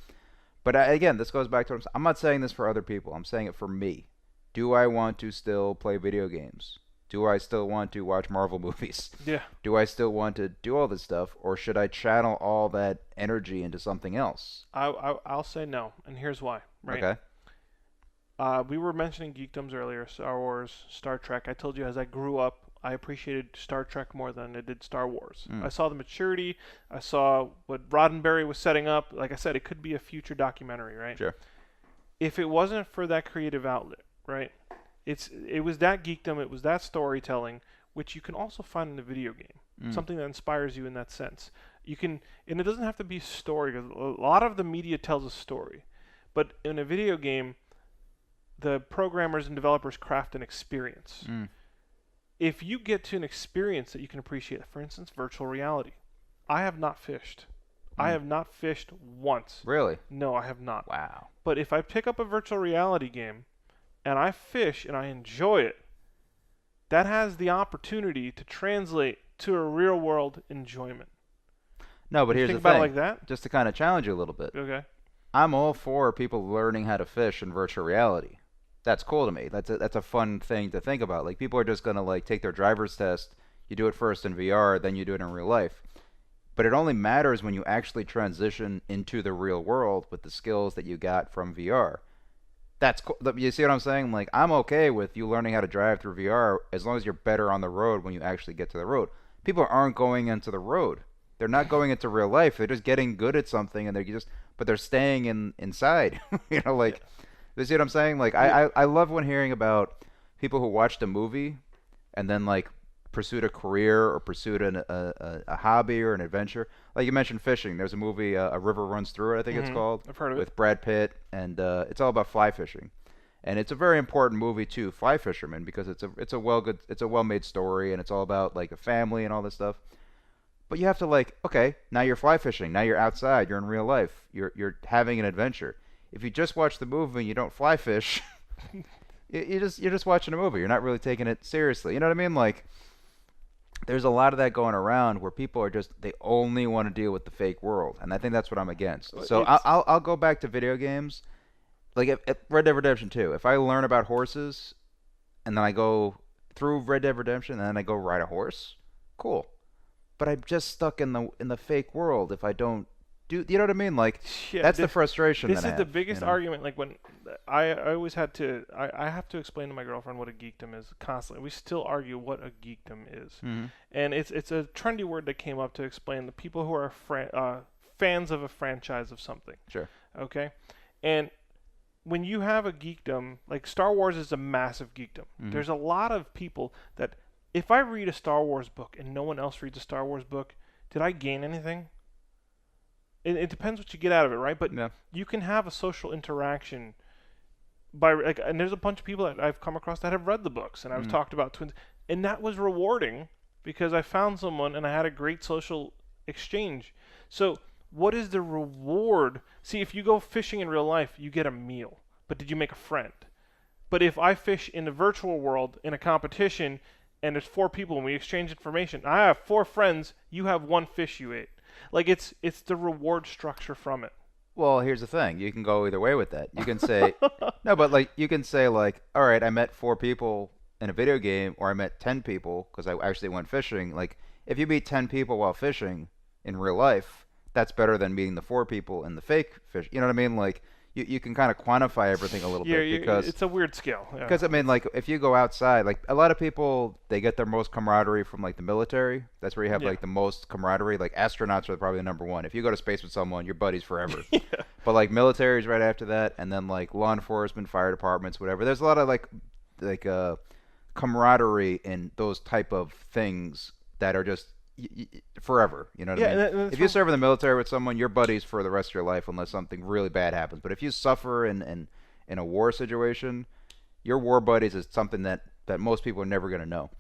[SPEAKER 2] But again, this goes back to I'm not saying this for other people. I'm saying it for me. Do I want to still play video games? Do I still want to watch Marvel movies?
[SPEAKER 1] Yeah.
[SPEAKER 2] Do I still want to do all this stuff, or should I channel all that energy into something else?
[SPEAKER 1] I'll say no, and here's why. Right.
[SPEAKER 2] Okay.
[SPEAKER 1] We were mentioning geekdoms earlier, Star Wars, Star Trek. I told you as I grew up, I appreciated Star Trek more than I did Star Wars. I saw the maturity. I saw what Roddenberry was setting up. Like I said, it could be a future documentary, right?
[SPEAKER 2] Sure.
[SPEAKER 1] If it wasn't for that creative outlet, right? It was that geekdom, it was that storytelling, which you can also find in a video game. Something that inspires you in that sense. You can, and it doesn't have to be a story, because a lot of the media tells a story. But in a video game, the programmers and developers craft an experience. If you get to an experience that you can appreciate, for instance, virtual reality. I have not fished. I have not fished once.
[SPEAKER 2] Really?
[SPEAKER 1] No, I have not.
[SPEAKER 2] Wow.
[SPEAKER 1] But if I pick up a virtual reality game and I fish and I enjoy it, that has the opportunity to translate to a real world enjoyment.
[SPEAKER 2] No, but
[SPEAKER 1] You
[SPEAKER 2] here's the
[SPEAKER 1] think about
[SPEAKER 2] thing.
[SPEAKER 1] it like that?
[SPEAKER 2] Just to kind of challenge you a little bit.
[SPEAKER 1] Okay.
[SPEAKER 2] I'm all for people learning how to fish in virtual reality. That's cool to me. That's a fun thing to think about. Like, people are just gonna like take their driver's test. You do it first in VR, then you do it in real life. But it only matters when you actually transition into the real world with the skills that you got from VR. That's cool. You see what I'm saying? Like, I'm okay with you learning how to drive through VR as long as you're better on the road when you actually get to the road. People aren't going into the road. They're not going into real life. They're just getting good at something, and but they're staying inside. You know, like. You see what I'm saying? Like, I love when hearing about people who watched a movie and then, like, pursued a career or pursued a hobby or an adventure. Like you mentioned fishing. There's a movie, A River Runs Through It, I think it's called.
[SPEAKER 1] I've heard of it.
[SPEAKER 2] With Brad Pitt, and it's all about fly fishing. And it's a very important movie to fly fishermen because it's a well-made story, and it's all about, like, a family and all this stuff. But you have to, like, okay, now you're fly fishing. Now you're outside. You're in real life. You're having an adventure. If you just watch the movie and you don't fly fish, you're just watching a movie. You're not really taking it seriously. You know what I mean? Like, there's a lot of that going around where people are they only want to deal with the fake world, and I think that's what I'm against. So I'll go back to video games, like at Red Dead Redemption 2. If I learn about horses, and then I go through Red Dead Redemption, and then I go ride a horse, cool. But I'm just stuck in the fake world if I don't. You know what I mean? Like, that's the frustration.
[SPEAKER 1] This is the biggest argument. Like, when I always had to, I have to explain to my girlfriend what a geekdom is constantly. We still argue what a geekdom is, and it's a trendy word that came up to explain the people who are fans of a franchise of something.
[SPEAKER 2] Sure.
[SPEAKER 1] Okay, and when you have a geekdom, like Star Wars is a massive geekdom. There's a lot of people that, if I read a Star Wars book and no one else reads a Star Wars book, did I gain anything? It depends what you get out of it, right? But you can have a social interaction by, like, and there's a bunch of people that I've come across that have read the books, and I've talked about twins, and that was rewarding because I found someone and I had a great social exchange. So what is the reward? See, if you go fishing in real life, you get a meal, but did you make a friend? But if I fish in the virtual world in a competition and there's 4 people and we exchange information, I have 4 friends, you have 1 fish you ate. Like it's the reward structure from it.
[SPEAKER 2] Well, here's the thing. You can go either way with that. You can say no, but like you can say like, all right, I met 4 people in a video game, or I met 10 people because I actually went fishing. Like, if you meet 10 people while fishing in real life, that's better than meeting the 4 people in the fake fish. You know what I mean? Like, you can kind of quantify everything a little bit because
[SPEAKER 1] it's a weird scale.
[SPEAKER 2] because I mean, like, if you go outside, like a lot of people, they get their most camaraderie from like the military. That's where you have like the most camaraderie. Like astronauts are probably the number one. If you go to space with someone, you're buddies forever.
[SPEAKER 1] Yeah.
[SPEAKER 2] But like military is right after that, and then like law enforcement, fire departments, whatever. There's a lot of like camaraderie in those type of things that are just forever. You know what I mean? If you serve in the military with someone, you're buddies for the rest of your life unless something really bad happens. But if you suffer in a war situation, your war buddies is something that most people are never going to know.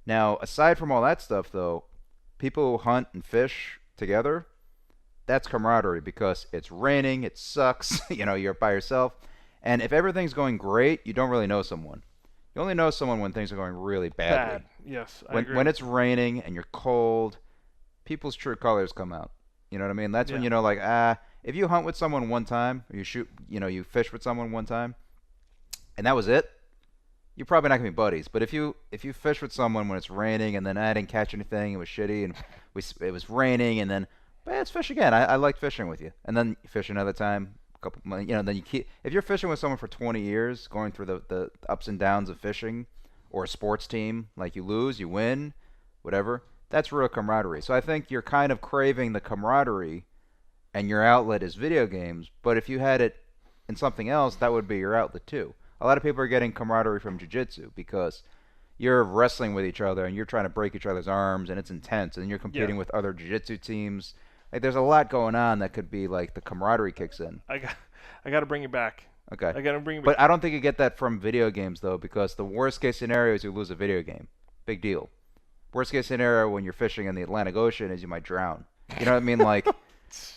[SPEAKER 2] Now, aside from all that stuff, though, people who hunt and fish together, that's camaraderie because it's raining, it sucks, you know, you're by yourself. And if everything's going great, you don't really know someone. You only know someone when things are going really badly.
[SPEAKER 1] Bad. Yes, I agree.
[SPEAKER 2] When it's raining and you're cold, people's true colors come out. You know what I mean? That's when you know, like, if you hunt with someone one time, or you fish with someone one time, and that was it, you're probably not gonna be buddies. But if you fish with someone when it's raining and then I didn't catch anything, it was shitty, and it was raining, and then let's fish again. I liked fishing with you, and then you fish another time. Couple months, then you keep. If you're fishing with someone for 20 years, going through the ups and downs of fishing, or a sports team, like you lose, you win, whatever, that's real camaraderie. So I think you're kind of craving the camaraderie, and your outlet is video games. But if you had it in something else, that would be your outlet too. A lot of people are getting camaraderie from jiu-jitsu because you're wrestling with each other and you're trying to break each other's arms, and it's intense, and you're competing with other jiu-jitsu teams. Like, there's a lot going on that could be like the camaraderie kicks in.
[SPEAKER 1] I got to bring you back.
[SPEAKER 2] Okay.
[SPEAKER 1] I got to bring you back.
[SPEAKER 2] But I don't think you get that from video games, though, because the worst case scenario is you lose a video game. Big deal. Worst case scenario when you're fishing in the Atlantic Ocean is you might drown. You know what I mean? Like,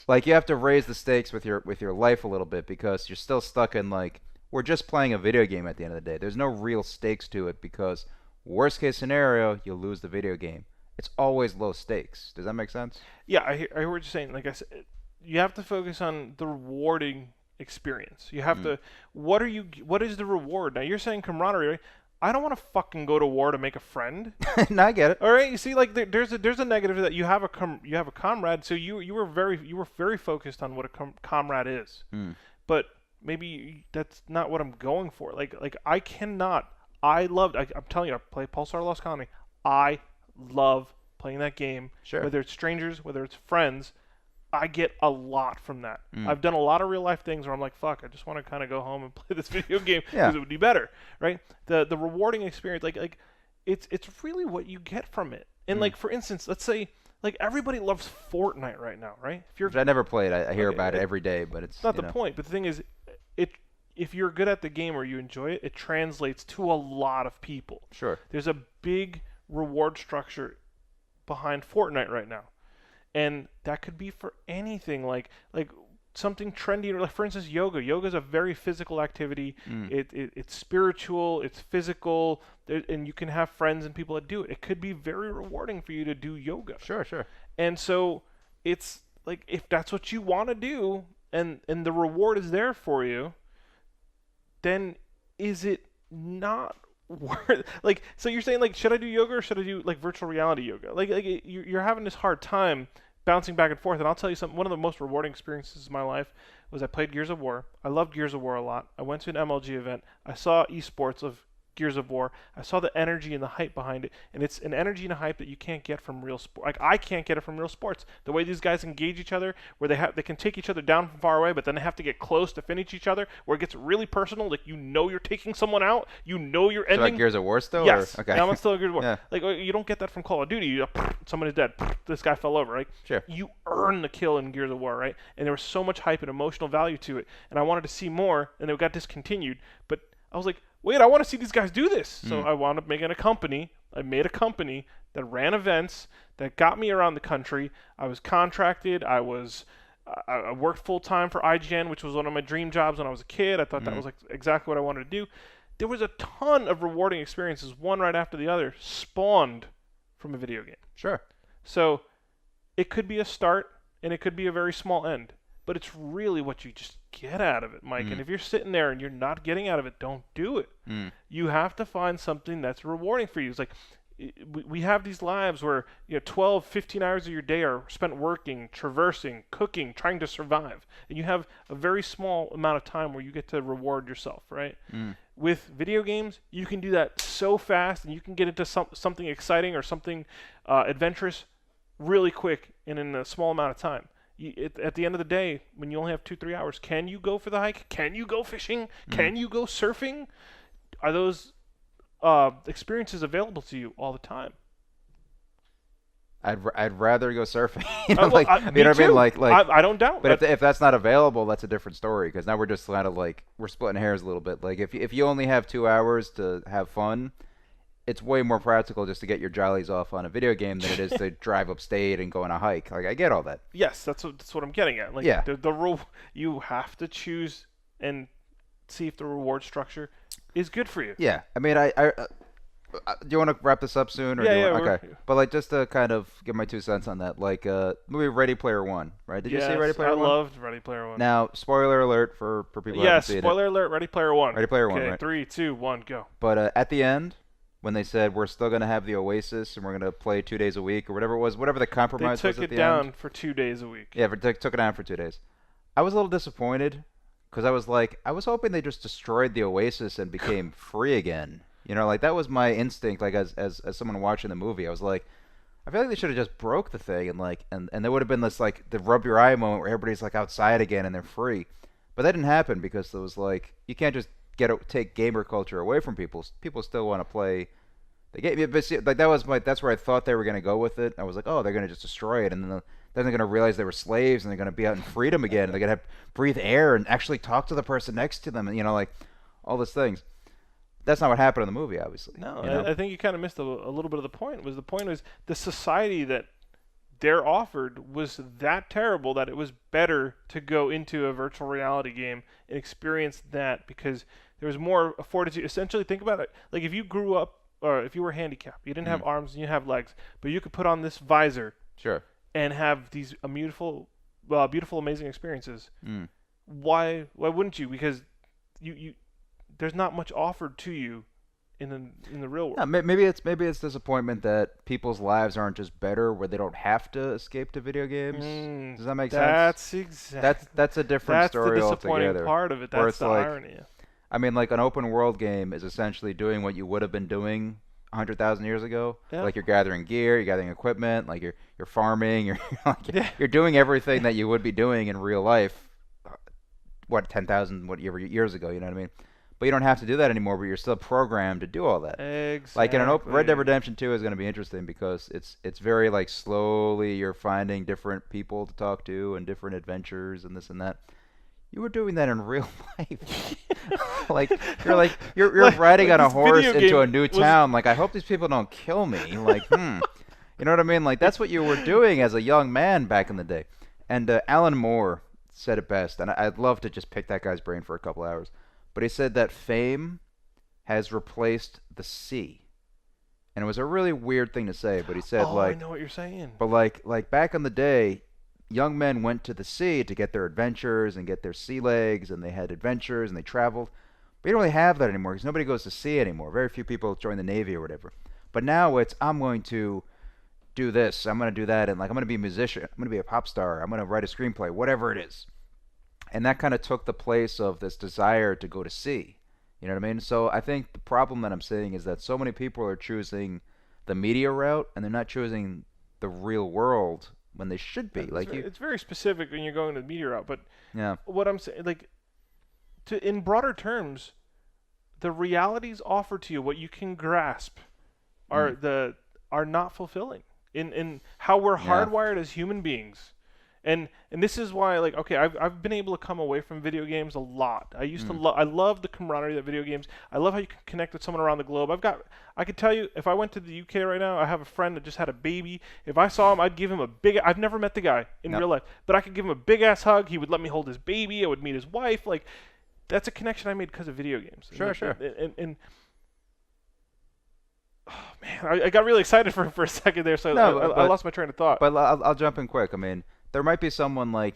[SPEAKER 2] like you have to raise the stakes with your life a little bit because you're still stuck in like, we're just playing a video game at the end of the day. There's no real stakes to it because worst case scenario, you'll lose the video game. It's always low stakes. Does that make sense?
[SPEAKER 1] Yeah, I hear what you're saying. Like I said, you have to focus on the rewarding experience. You have to. What is the reward? Now you're saying camaraderie, right? I don't want to fucking go to war to make a friend.
[SPEAKER 2] No, I get it.
[SPEAKER 1] All right, you see, like there's a negative to that. You have a comrade, so you were very focused on what a comrade is. But maybe that's not what I'm going for. Like I cannot. I'm telling you, I play Pulsar Lost Colony. I love playing that game.
[SPEAKER 2] Sure.
[SPEAKER 1] Whether it's strangers, whether it's friends, I get a lot from that. I've done a lot of real life things where I'm like, fuck, I just want to kind of go home and play this video game because it would be better, right? The rewarding experience, like it's really what you get from it. And like, for instance, let's say like everybody loves Fortnite right now, right?
[SPEAKER 2] Which I never played. I hear about it every day, but it's
[SPEAKER 1] not the point. But the thing is, if you're good at the game or you enjoy it, it translates to a lot of people.
[SPEAKER 2] Sure.
[SPEAKER 1] There's a big reward structure behind Fortnite right now, and that could be for anything, like something trendy, like for instance yoga is a very physical activity. It's spiritual, it's physical, and you can have friends and people that do it. It could be very rewarding for you to do yoga.
[SPEAKER 2] Sure.
[SPEAKER 1] And so it's like, if that's what you want to do and the reward is there for you, then is it not worth, like, so you're saying, like, should I do yoga or should I do like virtual reality yoga? Like you're having this hard time bouncing back and forth. And I'll tell you something, one of the most rewarding experiences of my life was I played Gears of War. I loved Gears of War a lot. I went to an MLG event. I saw esports of Gears of War. I saw the energy and the hype behind it, and it's an energy and a hype that you can't get from real sport. Like, I can't get it from real sports. The way these guys engage each other, where they can take each other down from far away, but then they have to get close to finish each other, where it gets really personal. Like, you're taking someone out. You're ending.
[SPEAKER 2] So like Gears of War still?
[SPEAKER 1] Yes.
[SPEAKER 2] Or? Okay.
[SPEAKER 1] Yeah, I'm still Gears of War.
[SPEAKER 2] Yeah.
[SPEAKER 1] Like, you don't get that from Call of Duty. Somebody's dead. This guy fell over, right?
[SPEAKER 2] Sure.
[SPEAKER 1] You earn the kill in Gears of War, right? And there was so much hype and emotional value to it, and I wanted to see more, and it got discontinued. But I was like, wait, I want to see these guys do this. So I wound up making a company. I made a company that ran events, that got me around the country. I was contracted. I worked full-time for IGN, which was one of my dream jobs when I was a kid. I thought that was like exactly what I wanted to do. There was a ton of rewarding experiences, one right after the other, spawned from a video game.
[SPEAKER 2] Sure.
[SPEAKER 1] So it could be a start, and it could be a very small end. But it's really what you just get out of it, Mike. And if you're sitting there and you're not getting out of it, don't do it. You have to find something that's rewarding for you. It's like we have these lives where 12, 15 hours of your day are spent working, traversing, cooking, trying to survive. And you have a very small amount of time where you get to reward yourself, right? With video games, you can do that so fast, and you can get into something exciting or something adventurous really quick and in a small amount of time. At the end of the day, when you only have 2-3 hours, can you go for the hike? Can you go fishing? Can you go surfing? Are those experiences available to you all the time?
[SPEAKER 2] I'd rather go surfing.
[SPEAKER 1] Me
[SPEAKER 2] what I mean? Like
[SPEAKER 1] I don't doubt.
[SPEAKER 2] But if that's not available, that's a different story. Because now we're just kind of like we're splitting hairs a little bit. Like if you only have 2 hours to have fun, it's way more practical just to get your jollies off on a video game than it is to drive upstate and go on a hike. Like I get all that.
[SPEAKER 1] Yes, that's what I'm getting at. Like
[SPEAKER 2] yeah.
[SPEAKER 1] You have to choose and see if the reward structure is good for you.
[SPEAKER 2] Yeah, I mean, do you want to wrap this up soon? Or okay. But like, just to kind of give my 2 cents on that, like, movie Ready Player One, right? Did you see Ready Player One?
[SPEAKER 1] I loved Ready Player One.
[SPEAKER 2] Now, spoiler alert for people who haven't seen it.
[SPEAKER 1] Yes, spoiler alert. Ready Player One.
[SPEAKER 2] Ready Player One.
[SPEAKER 1] Okay,
[SPEAKER 2] right?
[SPEAKER 1] 3, 2, 1, go.
[SPEAKER 2] But at the end, when they said we're still gonna have the Oasis and we're gonna play 2 days a week or whatever it was, whatever the compromise was at the end.
[SPEAKER 1] They took it down for 2 days a week.
[SPEAKER 2] Yeah, took it down for 2 days. I was a little disappointed because I was hoping they just destroyed the Oasis and became free again. Like that was my instinct. Like as someone watching the movie, I was like, I feel like they should have just broke the thing and there would have been this like the rub your eye moment where everybody's like outside again and they're free. But that didn't happen because it was like you can't just take gamer culture away from people. People still want to play the game. But see, like that's where I thought they were gonna go with it. I was like, oh, they're gonna just destroy it, and then they're gonna realize they were slaves and they're gonna be out in freedom again. And they're gonna breathe air and actually talk to the person next to them, and like all these things. That's not what happened in the movie, obviously.
[SPEAKER 1] No, I think you kind of missed a little bit of the point. The point was the society that they're offered was that terrible that it was better to go into a virtual reality game and experience that because there was more afforded to you. Essentially, think about it. Like if you grew up, or if you were handicapped, you didn't have arms and you have legs, but you could put on this visor
[SPEAKER 2] sure,
[SPEAKER 1] and have these beautiful, amazing experiences. Why wouldn't you? Because you there's not much offered to you in the real world.
[SPEAKER 2] Yeah, maybe it's disappointment that people's lives aren't just better where they don't have to escape to video games. Does that make sense? That's a different story altogether.
[SPEAKER 1] That's the disappointing part of it. That's the irony.
[SPEAKER 2] I mean, like an open world game is essentially doing what you would have been doing 100,000 years ago. Yeah. Like you're gathering gear, you're gathering equipment, like you're farming, you're doing everything that you would be doing in real life. 10,000 years ago? You know what I mean? But you don't have to do that anymore. But you're still programmed to do all that.
[SPEAKER 1] Exactly.
[SPEAKER 2] Like in an Red Dead Redemption 2 is going to be interesting because it's very like slowly you're finding different people to talk to and different adventures and this and that. You were doing that in real life. you're riding on a horse into a new town. Like I hope these people don't kill me. Like you know what I mean? Like that's what you were doing as a young man back in the day. And Alan Moore said it best, and I'd love to just pick that guy's brain for a couple hours. But he said that fame has replaced the sea. And it was a really weird thing to say, but he said
[SPEAKER 1] I know what you're saying.
[SPEAKER 2] But like back in the day, young men went to the sea to get their adventures and get their sea legs, and they had adventures and they traveled. But you don't really have that anymore because nobody goes to sea anymore. Very few people join the Navy or whatever. But now it's I'm going to do this, I'm going to do that, and like I'm going to be a musician, I'm going to be a pop star, I'm going to write a screenplay, whatever it is. And that kind of took the place of this desire to go to sea. You know what I mean? So I think the problem that I'm seeing is that so many people are choosing the media route and they're not choosing the real world when they should be.
[SPEAKER 1] It's very specific when you're going to the media route, but
[SPEAKER 2] yeah.
[SPEAKER 1] What I'm saying, in broader terms, the realities offered to you, what you can grasp, are not fulfilling in how we're hardwired as human beings. And this is why, I've been able to come away from video games a lot. I used to I love the camaraderie of video games. I love how you can connect with someone around the globe. I could tell you, if I went to the UK right now, I have a friend that just had a baby. If I saw him, I'd give him I've never met the guy in real life, but I could give him a big ass hug. He would let me hold his baby. I would meet his wife. that's a connection I made because of video games.
[SPEAKER 2] Sure, sure.
[SPEAKER 1] And oh man, I got really excited for a second there, so
[SPEAKER 2] No,
[SPEAKER 1] I lost my train of thought.
[SPEAKER 2] But I'll jump in quick. I mean, there might be someone like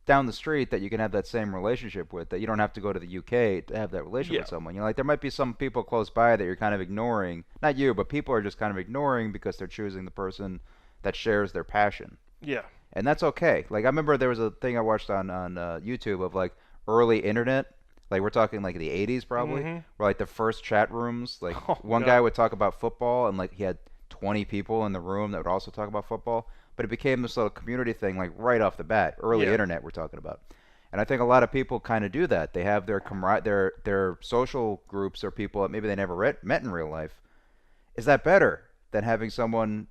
[SPEAKER 2] down the street that you can have that same relationship with, that you don't have to go to the UK to have that relationship with someone. You know, like there might be some people close by that you're kind of ignoring. Not you, but people are just kind of ignoring because they're choosing the person that shares their passion.
[SPEAKER 1] Yeah.
[SPEAKER 2] And that's okay. Like I remember there was a thing I watched on YouTube of like early internet. Like we're talking like the 80s probably, where like the first chat rooms, like one guy would talk about football and like he had 20 people in the room that would also talk about football. But it became this little community thing like right off the bat, early internet we're talking about. And I think a lot of people kind of do that. They have their social groups or people that maybe they never met in real life. Is that better than having someone?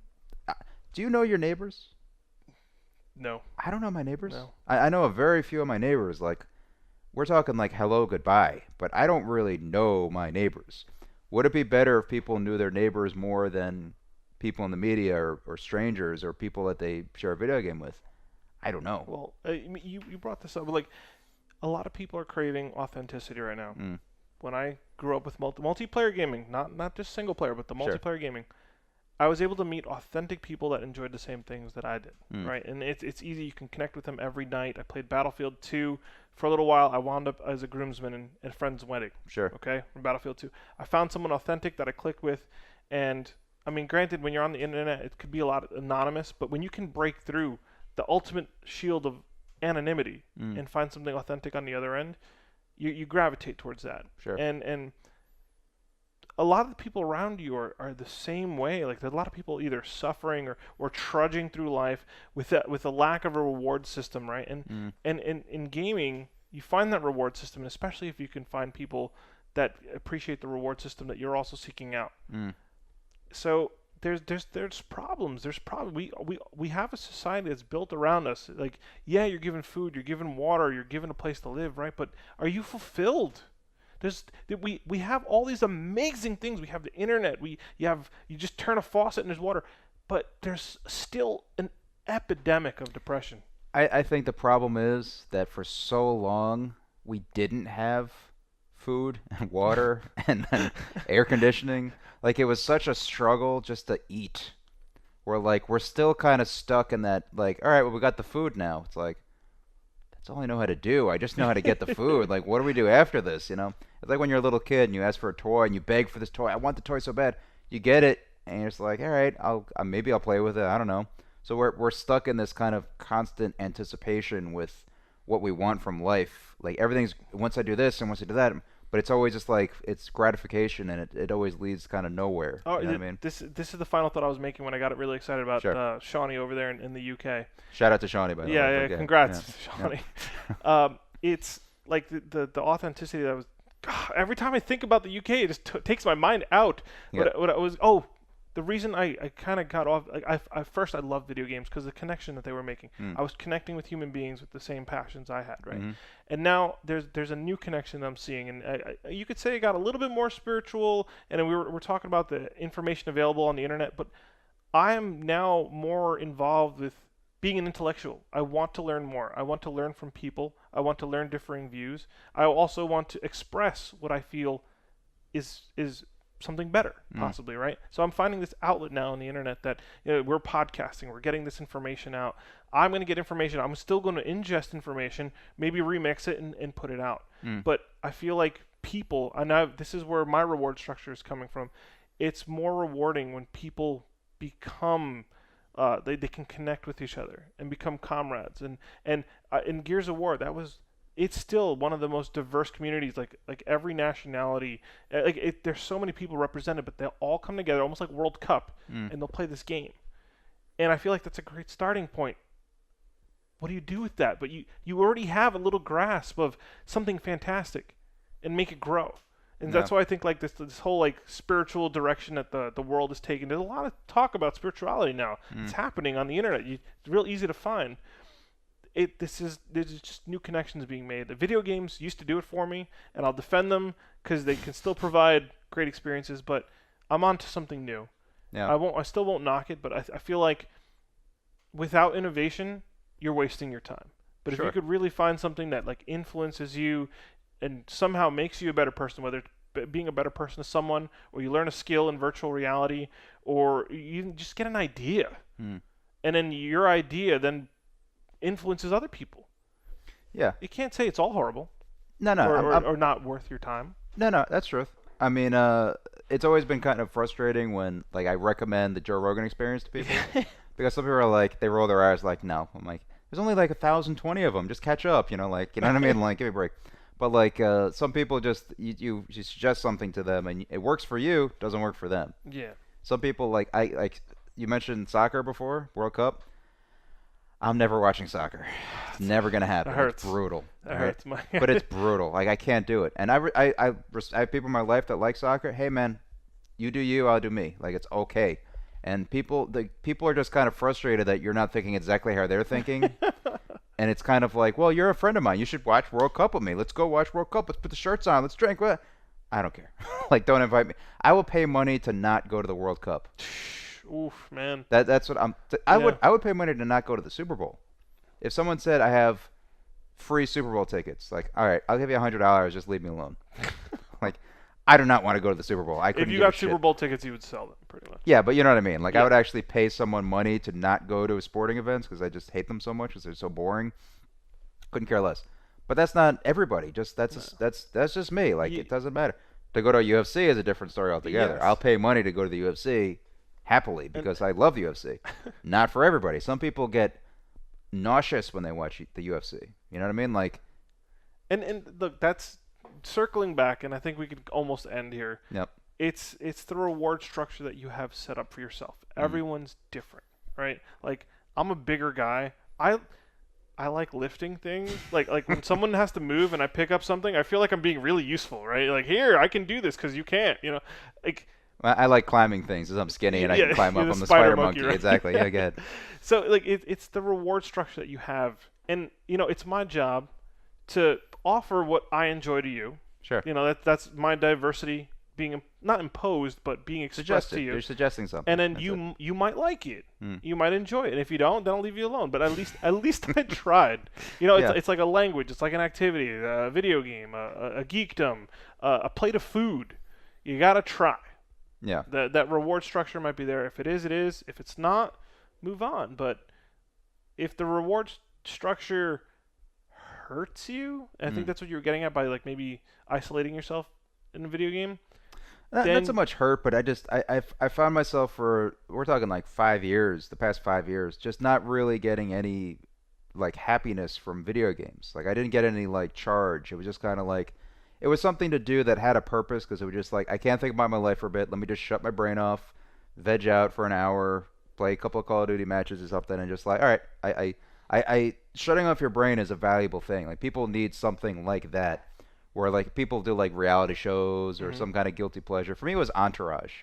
[SPEAKER 2] Do you know your neighbors?
[SPEAKER 1] No.
[SPEAKER 2] I don't know my neighbors.
[SPEAKER 1] No.
[SPEAKER 2] I know a very few of my neighbors. Like we're talking like hello, goodbye, but I don't really know my neighbors. Would it be better if people knew their neighbors more than people in the media or strangers or people that they share a video game with? I don't know.
[SPEAKER 1] Well, you brought this up. Like, a lot of people are craving authenticity right now. When I grew up with multiplayer gaming, not just single player, but the multiplayer gaming, I was able to meet authentic people that enjoyed the same things that I did, right? And it's easy. You can connect with them every night. I played Battlefield 2 for a little while. I wound up as a groomsman in a friend's wedding.
[SPEAKER 2] Sure.
[SPEAKER 1] Okay, from Battlefield 2. I found someone authentic that I clicked with, and I mean, granted, when you're on the internet, it could be a lot anonymous, but when you can break through the ultimate shield of anonymity and find something authentic on the other end, you gravitate towards that.
[SPEAKER 2] Sure.
[SPEAKER 1] And a lot of the people around you are the same way. Like there's a lot of people either suffering or trudging through life with a lack of a reward system, right? And in gaming, you find that reward system, and especially if you can find people that appreciate the reward system that you're also seeking out. So there's problems. We have a society that's built around us. Like, yeah, you're given food, you're given water, you're given a place to live, right? But are you fulfilled? We have all these amazing things. We have the internet. You just turn a faucet and there's water, but there's still an epidemic of depression.
[SPEAKER 2] I think the problem is that for so long we didn't have food and water and air conditioning. Like it was such a struggle just to eat. We're still kind of stuck in that like, all right, well we got the food now. It's like that's all I know how to do. I just know how to get the food. Like what do we do after this, you know? It's like when you're a little kid and you ask for a toy and you beg for this toy. I want the toy so bad. You get it and you're just like, all right, maybe I'll play with it. I don't know. So we're stuck in this kind of constant anticipation with what we want from life. Like everything's once I do this and once I do that, but it's always just like it's gratification and it always leads kind of nowhere.
[SPEAKER 1] Oh,
[SPEAKER 2] you know what I mean?
[SPEAKER 1] This is the final thought I was making when I got really excited about Shawnee over there in the UK.
[SPEAKER 2] Shout out to Shawnee, by the way.
[SPEAKER 1] Yeah, congrats, Shawnee. It's like the authenticity that was. Every time I think about the UK, it just takes my mind out. The reason I kind of got off, like first I loved video games because the connection that they were making. I was connecting with human beings with the same passions I had, right? And now there's a new connection that I'm seeing, and you could say it got a little bit more spiritual. And we're talking about the information available on the internet, but I am now more involved with being an intellectual. I want to learn more. I want to learn from people. I want to learn differing views. I also want to express what I feel is something better, possibly, right? So I'm finding this outlet now on the internet that we're podcasting, we're getting this information out. I'm going to get information. I'm still going to ingest information, maybe remix it and put it out. But I feel like people, and this is where my reward structure is coming from. It's more rewarding when people become they can connect with each other and become comrades. And in Gears of War, it's still one of the most diverse communities. Like every nationality, there's so many people represented, but they'll all come together, almost like World Cup, and they'll play this game. And I feel like that's a great starting point. What do you do with that? But you already have a little grasp of something fantastic, and make it grow. And that's why I think like this whole like spiritual direction that the world is taking. There's a lot of talk about spirituality now. It's happening on the internet. It's real easy to find. There's just new connections being made. The video games used to do it for me, and I'll defend them because they can still provide great experiences. But I'm on to something new.
[SPEAKER 2] Yeah.
[SPEAKER 1] I still won't knock it, but I feel like without innovation, you're wasting your time. But if you could really find something that like influences you and somehow makes you a better person, whether it's being a better person to someone, or you learn a skill in virtual reality, or you just get an idea,
[SPEAKER 2] Hmm.
[SPEAKER 1] and then your idea then influences other people.
[SPEAKER 2] Yeah.
[SPEAKER 1] You can't say it's all horrible
[SPEAKER 2] No, no,
[SPEAKER 1] or not worth your time.
[SPEAKER 2] no, that's truth. I mean, it's always been kind of frustrating when like I recommend the Joe Rogan Experience to people because some people are like they roll their eyes like no. I'm like there's only like 1,020 of them. Just catch up, like you know what I mean? Like give me a break. But like some people just you suggest something to them and it works for you, doesn't work for them.
[SPEAKER 1] Yeah.
[SPEAKER 2] Some people like you mentioned soccer before, World Cup. I'm never watching soccer. It's never gonna happen.
[SPEAKER 1] That hurts.
[SPEAKER 2] It's brutal.
[SPEAKER 1] That
[SPEAKER 2] Right?
[SPEAKER 1] hurts
[SPEAKER 2] But it's brutal. Like I can't do it. And I have people in my life that like soccer. Hey man, you do you, I'll do me. Like it's okay. And people are just kind of frustrated that you're not thinking exactly how they're thinking. And it's kind of like, well, you're a friend of mine. You should watch World Cup with me. Let's go watch World Cup. Let's put the shirts on. Let's drink. What? I don't care. Like don't invite me. I will pay money to not go to the World Cup.
[SPEAKER 1] Oof, man.
[SPEAKER 2] That's what I would pay money to not go to the Super Bowl. If someone said I have free Super Bowl tickets, like, all right, I'll give you $100, just leave me alone. Like, I do not want to go to the Super Bowl. I couldn't
[SPEAKER 1] If you
[SPEAKER 2] give a
[SPEAKER 1] got Super
[SPEAKER 2] shit.
[SPEAKER 1] Bowl tickets, you would sell them pretty much.
[SPEAKER 2] Yeah, but you know what I mean. Like, I
[SPEAKER 1] Yeah.
[SPEAKER 2] would actually pay someone money to not go to sporting events because I just hate them so much because they're so boring. Couldn't care less. But that's not everybody. That's just me. Like,
[SPEAKER 1] Ye-
[SPEAKER 2] it doesn't matter. To go to a UFC is a different story altogether.
[SPEAKER 1] Yes.
[SPEAKER 2] I'll pay money to go to the UFC happily because I love the UFC. Not for everybody. Some people get nauseous when they watch the UFC. You know what I mean? Like,
[SPEAKER 1] And look, that's circling back, and I think we could almost end here.
[SPEAKER 2] yep.
[SPEAKER 1] It's the reward structure that you have set up for yourself.
[SPEAKER 2] Mm.
[SPEAKER 1] Everyone's different, right? Like I'm a bigger guy. I like lifting things. Like when someone has to move and I pick up something, I feel like I'm being really useful, right? Like here, I can do this because you can't. Like
[SPEAKER 2] I like climbing things because I'm skinny and I
[SPEAKER 1] Yeah,
[SPEAKER 2] can climb
[SPEAKER 1] you're
[SPEAKER 2] up.
[SPEAKER 1] the
[SPEAKER 2] I'm the
[SPEAKER 1] spider
[SPEAKER 2] spider
[SPEAKER 1] monkey,
[SPEAKER 2] monkey.
[SPEAKER 1] right?
[SPEAKER 2] Exactly. Yeah, go ahead.
[SPEAKER 1] so like it's the reward structure that you have, and it's my job to offer what I enjoy to you.
[SPEAKER 2] Sure.
[SPEAKER 1] That's my diversity being not imposed, but being expressed
[SPEAKER 2] Suggest
[SPEAKER 1] to
[SPEAKER 2] it.
[SPEAKER 1] you.
[SPEAKER 2] You're suggesting something.
[SPEAKER 1] And then
[SPEAKER 2] That's
[SPEAKER 1] you might like it.
[SPEAKER 2] Mm.
[SPEAKER 1] You might enjoy it. And if you don't, then I'll leave you alone. But at least I tried.
[SPEAKER 2] Yeah.
[SPEAKER 1] It's like a language. It's like an activity, a video game, a geekdom, a plate of food. You gotta try.
[SPEAKER 2] Yeah.
[SPEAKER 1] That reward structure might be there. If it is, it is. If it's not, move on. But if the reward structure hurts you, and I think
[SPEAKER 2] Mm.
[SPEAKER 1] that's what you were getting at by like maybe isolating yourself in a video game.
[SPEAKER 2] Not
[SPEAKER 1] Then-
[SPEAKER 2] so much hurt, but I found myself we're talking like 5 years, the past 5 years, just not really getting any like happiness from video games. Like I didn't get any like charge. It was just kind of like it was something to do that had a purpose because it was just like I can't think about my life for a bit. Let me just shut my brain off, veg out for an hour, play a couple of Call of Duty matches or something, and just like all right, I shutting off your brain is a valuable thing. Like people need something like that. Where like people do like reality shows or
[SPEAKER 1] Mhm.
[SPEAKER 2] some kind of guilty pleasure. For me, it was Entourage.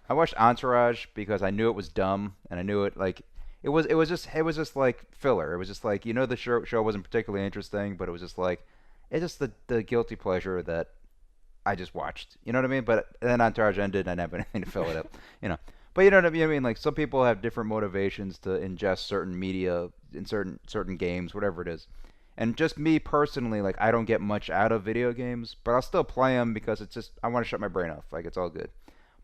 [SPEAKER 2] I watched Entourage because I knew it was dumb and I knew it like it was just like filler. It was just like the show wasn't particularly interesting, but it was just like it's just the guilty pleasure that I just watched. You know what I mean? But then Entourage ended and I didn't have anything to fill it up. But you know what I mean? Like some people have different motivations to ingest certain media in certain games, whatever it is. And just me personally, like I don't get much out of video games, but I'll still play them because it's just I want to shut my brain off. Like it's all good.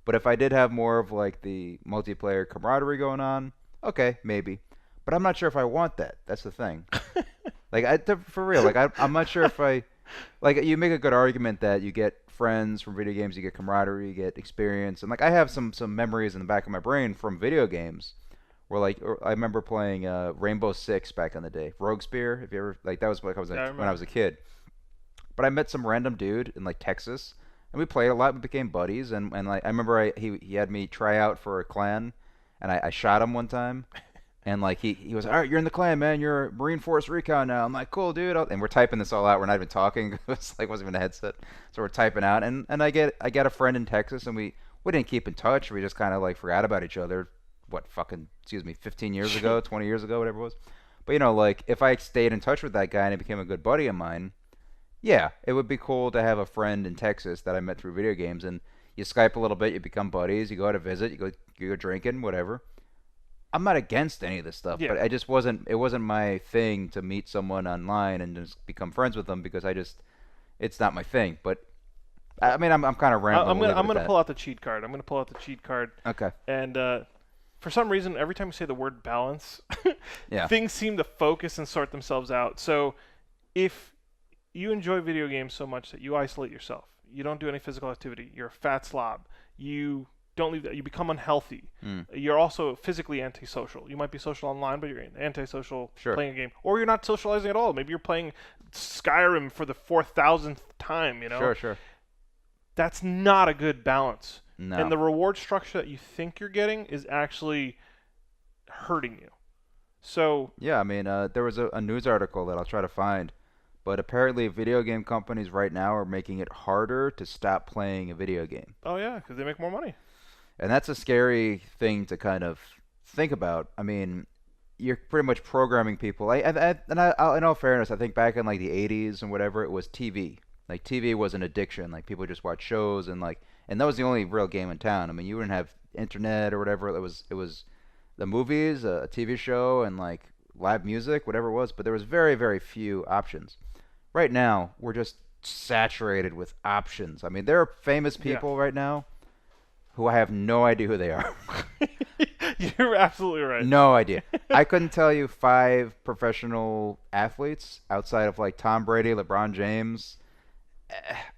[SPEAKER 2] But if I did have more of like the multiplayer camaraderie going on, okay, maybe. But I'm not sure if I want that. That's the thing. Like for real, like I'm not sure if I like you make a good argument that you get friends from video games, you get camaraderie, you get experience, and like I have some memories in the back of my brain from video games. Where I remember playing Rainbow Six back in the day. Rogue Spear, if you ever that was like when I was a kid. But I met some random dude in like Texas, and we played a lot. We became buddies, and like I remember he had me try out for a clan, and I shot him one time, and like he was all right. You're in the clan, man. You're Marine Force Recon now. I'm like cool, dude. And we're typing this all out. We're not even talking. It was like wasn't even a headset, so we're typing out. And I get a friend in Texas, and we didn't keep in touch. We just kind of like forgot about each other. 15 years ago, 20 years ago, whatever it was. But like if I stayed in touch with that guy and he became a good buddy of mine, yeah, it would be cool to have a friend in Texas that I met through video games, and you Skype a little bit, you become buddies, you go out to visit, you go drinking, whatever. I'm not against any of this stuff,
[SPEAKER 1] Yeah.
[SPEAKER 2] but it wasn't my thing to meet someone online and just become friends with them because it's not my thing. But I mean, I'm kind of rambling.
[SPEAKER 1] I'm gonna pull out the cheat card. I'm gonna pull out the cheat card.
[SPEAKER 2] Okay.
[SPEAKER 1] And for some reason, every time you say the word balance,
[SPEAKER 2] Yeah.
[SPEAKER 1] things seem to focus and sort themselves out. So if you enjoy video games so much that you isolate yourself, you don't do any physical activity, you're a fat slob, you don't leave that, you become unhealthy. You're also physically antisocial. You might be social online, but you're antisocial playing a game, or you're not socializing at all. Maybe you're playing Skyrim for the 4,000th time.
[SPEAKER 2] Sure.
[SPEAKER 1] That's not a good balance.
[SPEAKER 2] No.
[SPEAKER 1] And the reward structure that you think you're getting is actually hurting you. So
[SPEAKER 2] yeah, I mean, there was a news article that I'll try to find, but apparently video game companies right now are making it harder to stop playing a video game.
[SPEAKER 1] Oh yeah, because they make more money.
[SPEAKER 2] And that's a scary thing to kind of think about. I mean, you're pretty much programming people. In all fairness, I think back in like the 80s and whatever, it was TV. Like TV was an addiction. Like people just watch shows and that was the only real game in town. I mean, you wouldn't have internet or whatever. It was the movies, a TV show, and like live music, whatever it was. But there was very, very few options. Right now, we're just saturated with options. I mean, there are famous people right now who I have no idea who they are.
[SPEAKER 1] You're absolutely right.
[SPEAKER 2] No idea. I couldn't tell you 5 professional athletes outside of like Tom Brady, LeBron James.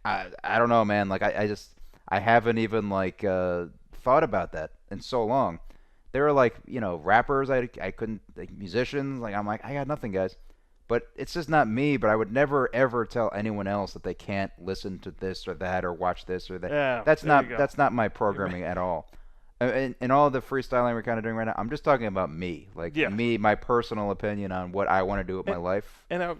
[SPEAKER 2] I don't know, man. Like I haven't even like thought about that in so long. There are like rappers I couldn't, like musicians. Like I'm like I got nothing, guys. But it's just not me. But I would never ever tell anyone else that they can't listen to this or that or watch this or that.
[SPEAKER 1] Yeah,
[SPEAKER 2] that's not my programming at all. And all the freestyling we're kind of doing right now, I'm just talking about me, like me, my personal opinion on what I want to do with my life.
[SPEAKER 1] And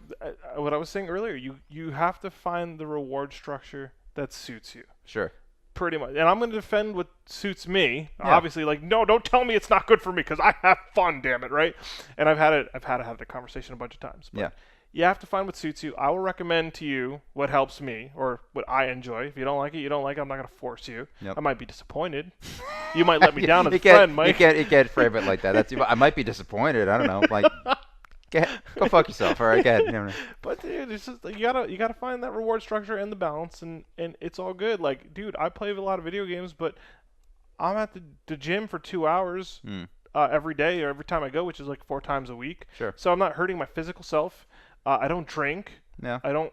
[SPEAKER 1] what I was saying earlier, you have to find the reward structure that suits you.
[SPEAKER 2] Sure.
[SPEAKER 1] Pretty much. And I'm going to defend what suits me.
[SPEAKER 2] Yeah.
[SPEAKER 1] Obviously, like, no, don't tell me it's not good for me because I have fun, damn it, right? And I've had to have the conversation a bunch of times. But
[SPEAKER 2] yeah.
[SPEAKER 1] You have to find what suits you. I will recommend to you what helps me or what I enjoy. If you don't like it, you don't like it. I'm not going to force you.
[SPEAKER 2] Yep.
[SPEAKER 1] I might be disappointed. You might let me down as a friend, Mike.
[SPEAKER 2] You can't frame it like that. I might be disappointed. I don't know. Like, go fuck yourself. All right, go ahead.
[SPEAKER 1] But dude, it's just you gotta find that reward structure and the balance, and it's all good. Like, dude, I play a lot of video games, but I'm at the gym for 2 hours every day or every time I go, which is like 4 times a week.
[SPEAKER 2] Sure.
[SPEAKER 1] So I'm not hurting my physical self. I don't drink.
[SPEAKER 2] Yeah.
[SPEAKER 1] I don't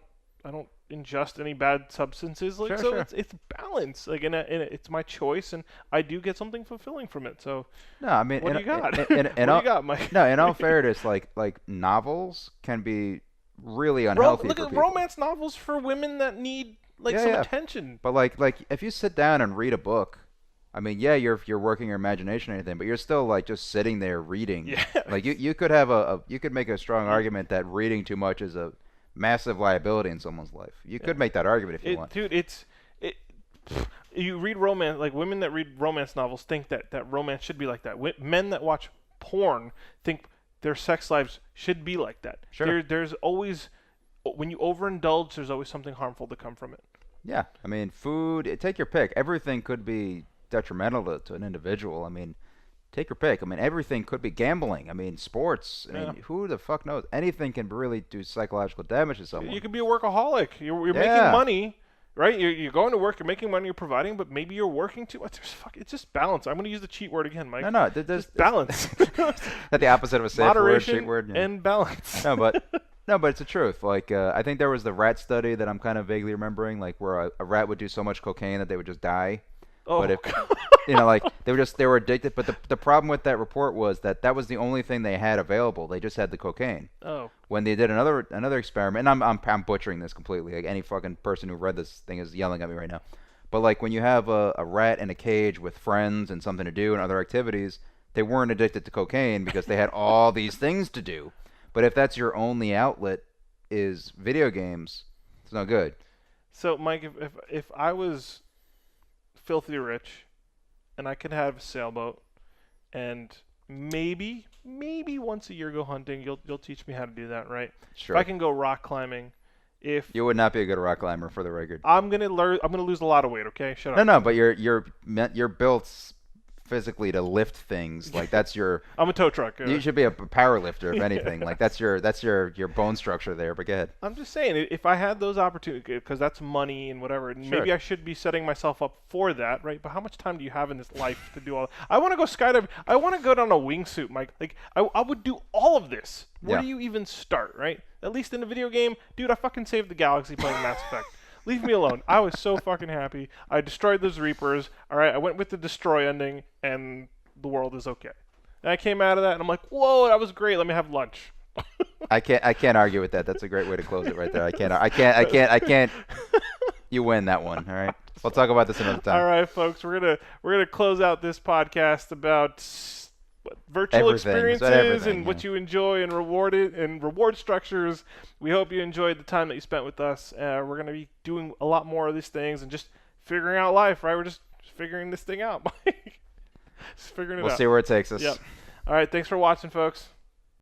[SPEAKER 1] ingest any bad substances. Like,
[SPEAKER 2] Sure.
[SPEAKER 1] It's balance. Like, and it's my choice, and I do get something fulfilling from it. So
[SPEAKER 2] no, I mean,
[SPEAKER 1] what do you got?
[SPEAKER 2] What
[SPEAKER 1] do you got, Mike?
[SPEAKER 2] No, in all fairness, like novels can be really unhealthy.
[SPEAKER 1] Look
[SPEAKER 2] for
[SPEAKER 1] at
[SPEAKER 2] people.
[SPEAKER 1] romance novels for women that need some attention.
[SPEAKER 2] But like if you sit down and read a book, I mean, yeah, you're working your imagination or anything, but you're still like just sitting there reading.
[SPEAKER 1] Yeah.
[SPEAKER 2] Like you could have you could make a strong argument that reading too much is a massive liability in someone's life. You could make that argument if you want.
[SPEAKER 1] Dude, you read romance, like women that read romance novels think that romance should be like that. Men that watch porn think their sex lives should be like that.
[SPEAKER 2] Sure.
[SPEAKER 1] There's always, when you overindulge, there's always something harmful to come from it.
[SPEAKER 2] Yeah, I mean, food, take your pick. Everything could be detrimental to an individual. I mean, take your pick. I mean, everything could be gambling. I mean, sports. I mean, who the fuck knows? Anything can really do psychological damage to someone.
[SPEAKER 1] You could be a workaholic. You're making money, right? You're going to work. You're making money. You're providing, but maybe you're working too much. It's just balance. I'm going to use the cheat word again, Mike.
[SPEAKER 2] No, there's
[SPEAKER 1] balance.
[SPEAKER 2] That's the opposite of a safe word, cheat word. Yeah.
[SPEAKER 1] And balance.
[SPEAKER 2] No, but it's the truth. Like, I think there was the rat study that I'm kind of vaguely remembering, like where a rat would do so much cocaine that they would just die.
[SPEAKER 1] Oh,
[SPEAKER 2] but if like they were addicted. But the problem with that report was that was the only thing they had available. They just had the cocaine.
[SPEAKER 1] Oh.
[SPEAKER 2] When they did another experiment, and I'm butchering this completely. Like any fucking person who read this thing is yelling at me right now. But like when you have a rat in a cage with friends and something to do and other activities, they weren't addicted to cocaine because they had all these things to do. But if that's your only outlet is video games, it's no good.
[SPEAKER 1] So Mike, if I was filthy rich and I could have a sailboat and maybe once a year go hunting, you'll teach me how to do that, right?
[SPEAKER 2] Sure.
[SPEAKER 1] If I can go rock climbing,
[SPEAKER 2] you would not be a good rock climber for the record.
[SPEAKER 1] I'm gonna lose a lot of weight, okay? Shut up.
[SPEAKER 2] No, but you're built physically to lift things. Like that's your.
[SPEAKER 1] I'm a tow truck.
[SPEAKER 2] You should be a power lifter, if anything. Like that's your bone structure there. But go ahead.
[SPEAKER 1] I'm just saying, if I had those opportunities, because that's money and whatever, and maybe I should be setting myself up for that, right? But how much time do you have in this life to do all that? I want to go skydiving. I want to go down a wingsuit, Mike. Like, I would do all of this. Where do you even start, right? At least in a video game, dude, I fucking saved the galaxy playing Mass Effect. Leave me alone. I was so fucking happy. I destroyed those Reapers. All right, I went with the destroy ending, and the world is okay. And I came out of that, and I'm like, whoa, that was great. Let me have lunch.
[SPEAKER 2] I can't argue with that. That's a great way to close it right there. I can't. You win that one. All right. We'll talk about this another time.
[SPEAKER 1] All right, folks. We're gonna close out this podcast about virtual experiences and what you enjoy and reward structures. We hope you enjoyed the time that you spent with us. We're gonna be doing a lot more of these things and just figuring out life, right? We're just figuring this thing out. Just figuring it out.
[SPEAKER 2] We'll see where it takes us.
[SPEAKER 1] Yep. All right. Thanks for watching, folks.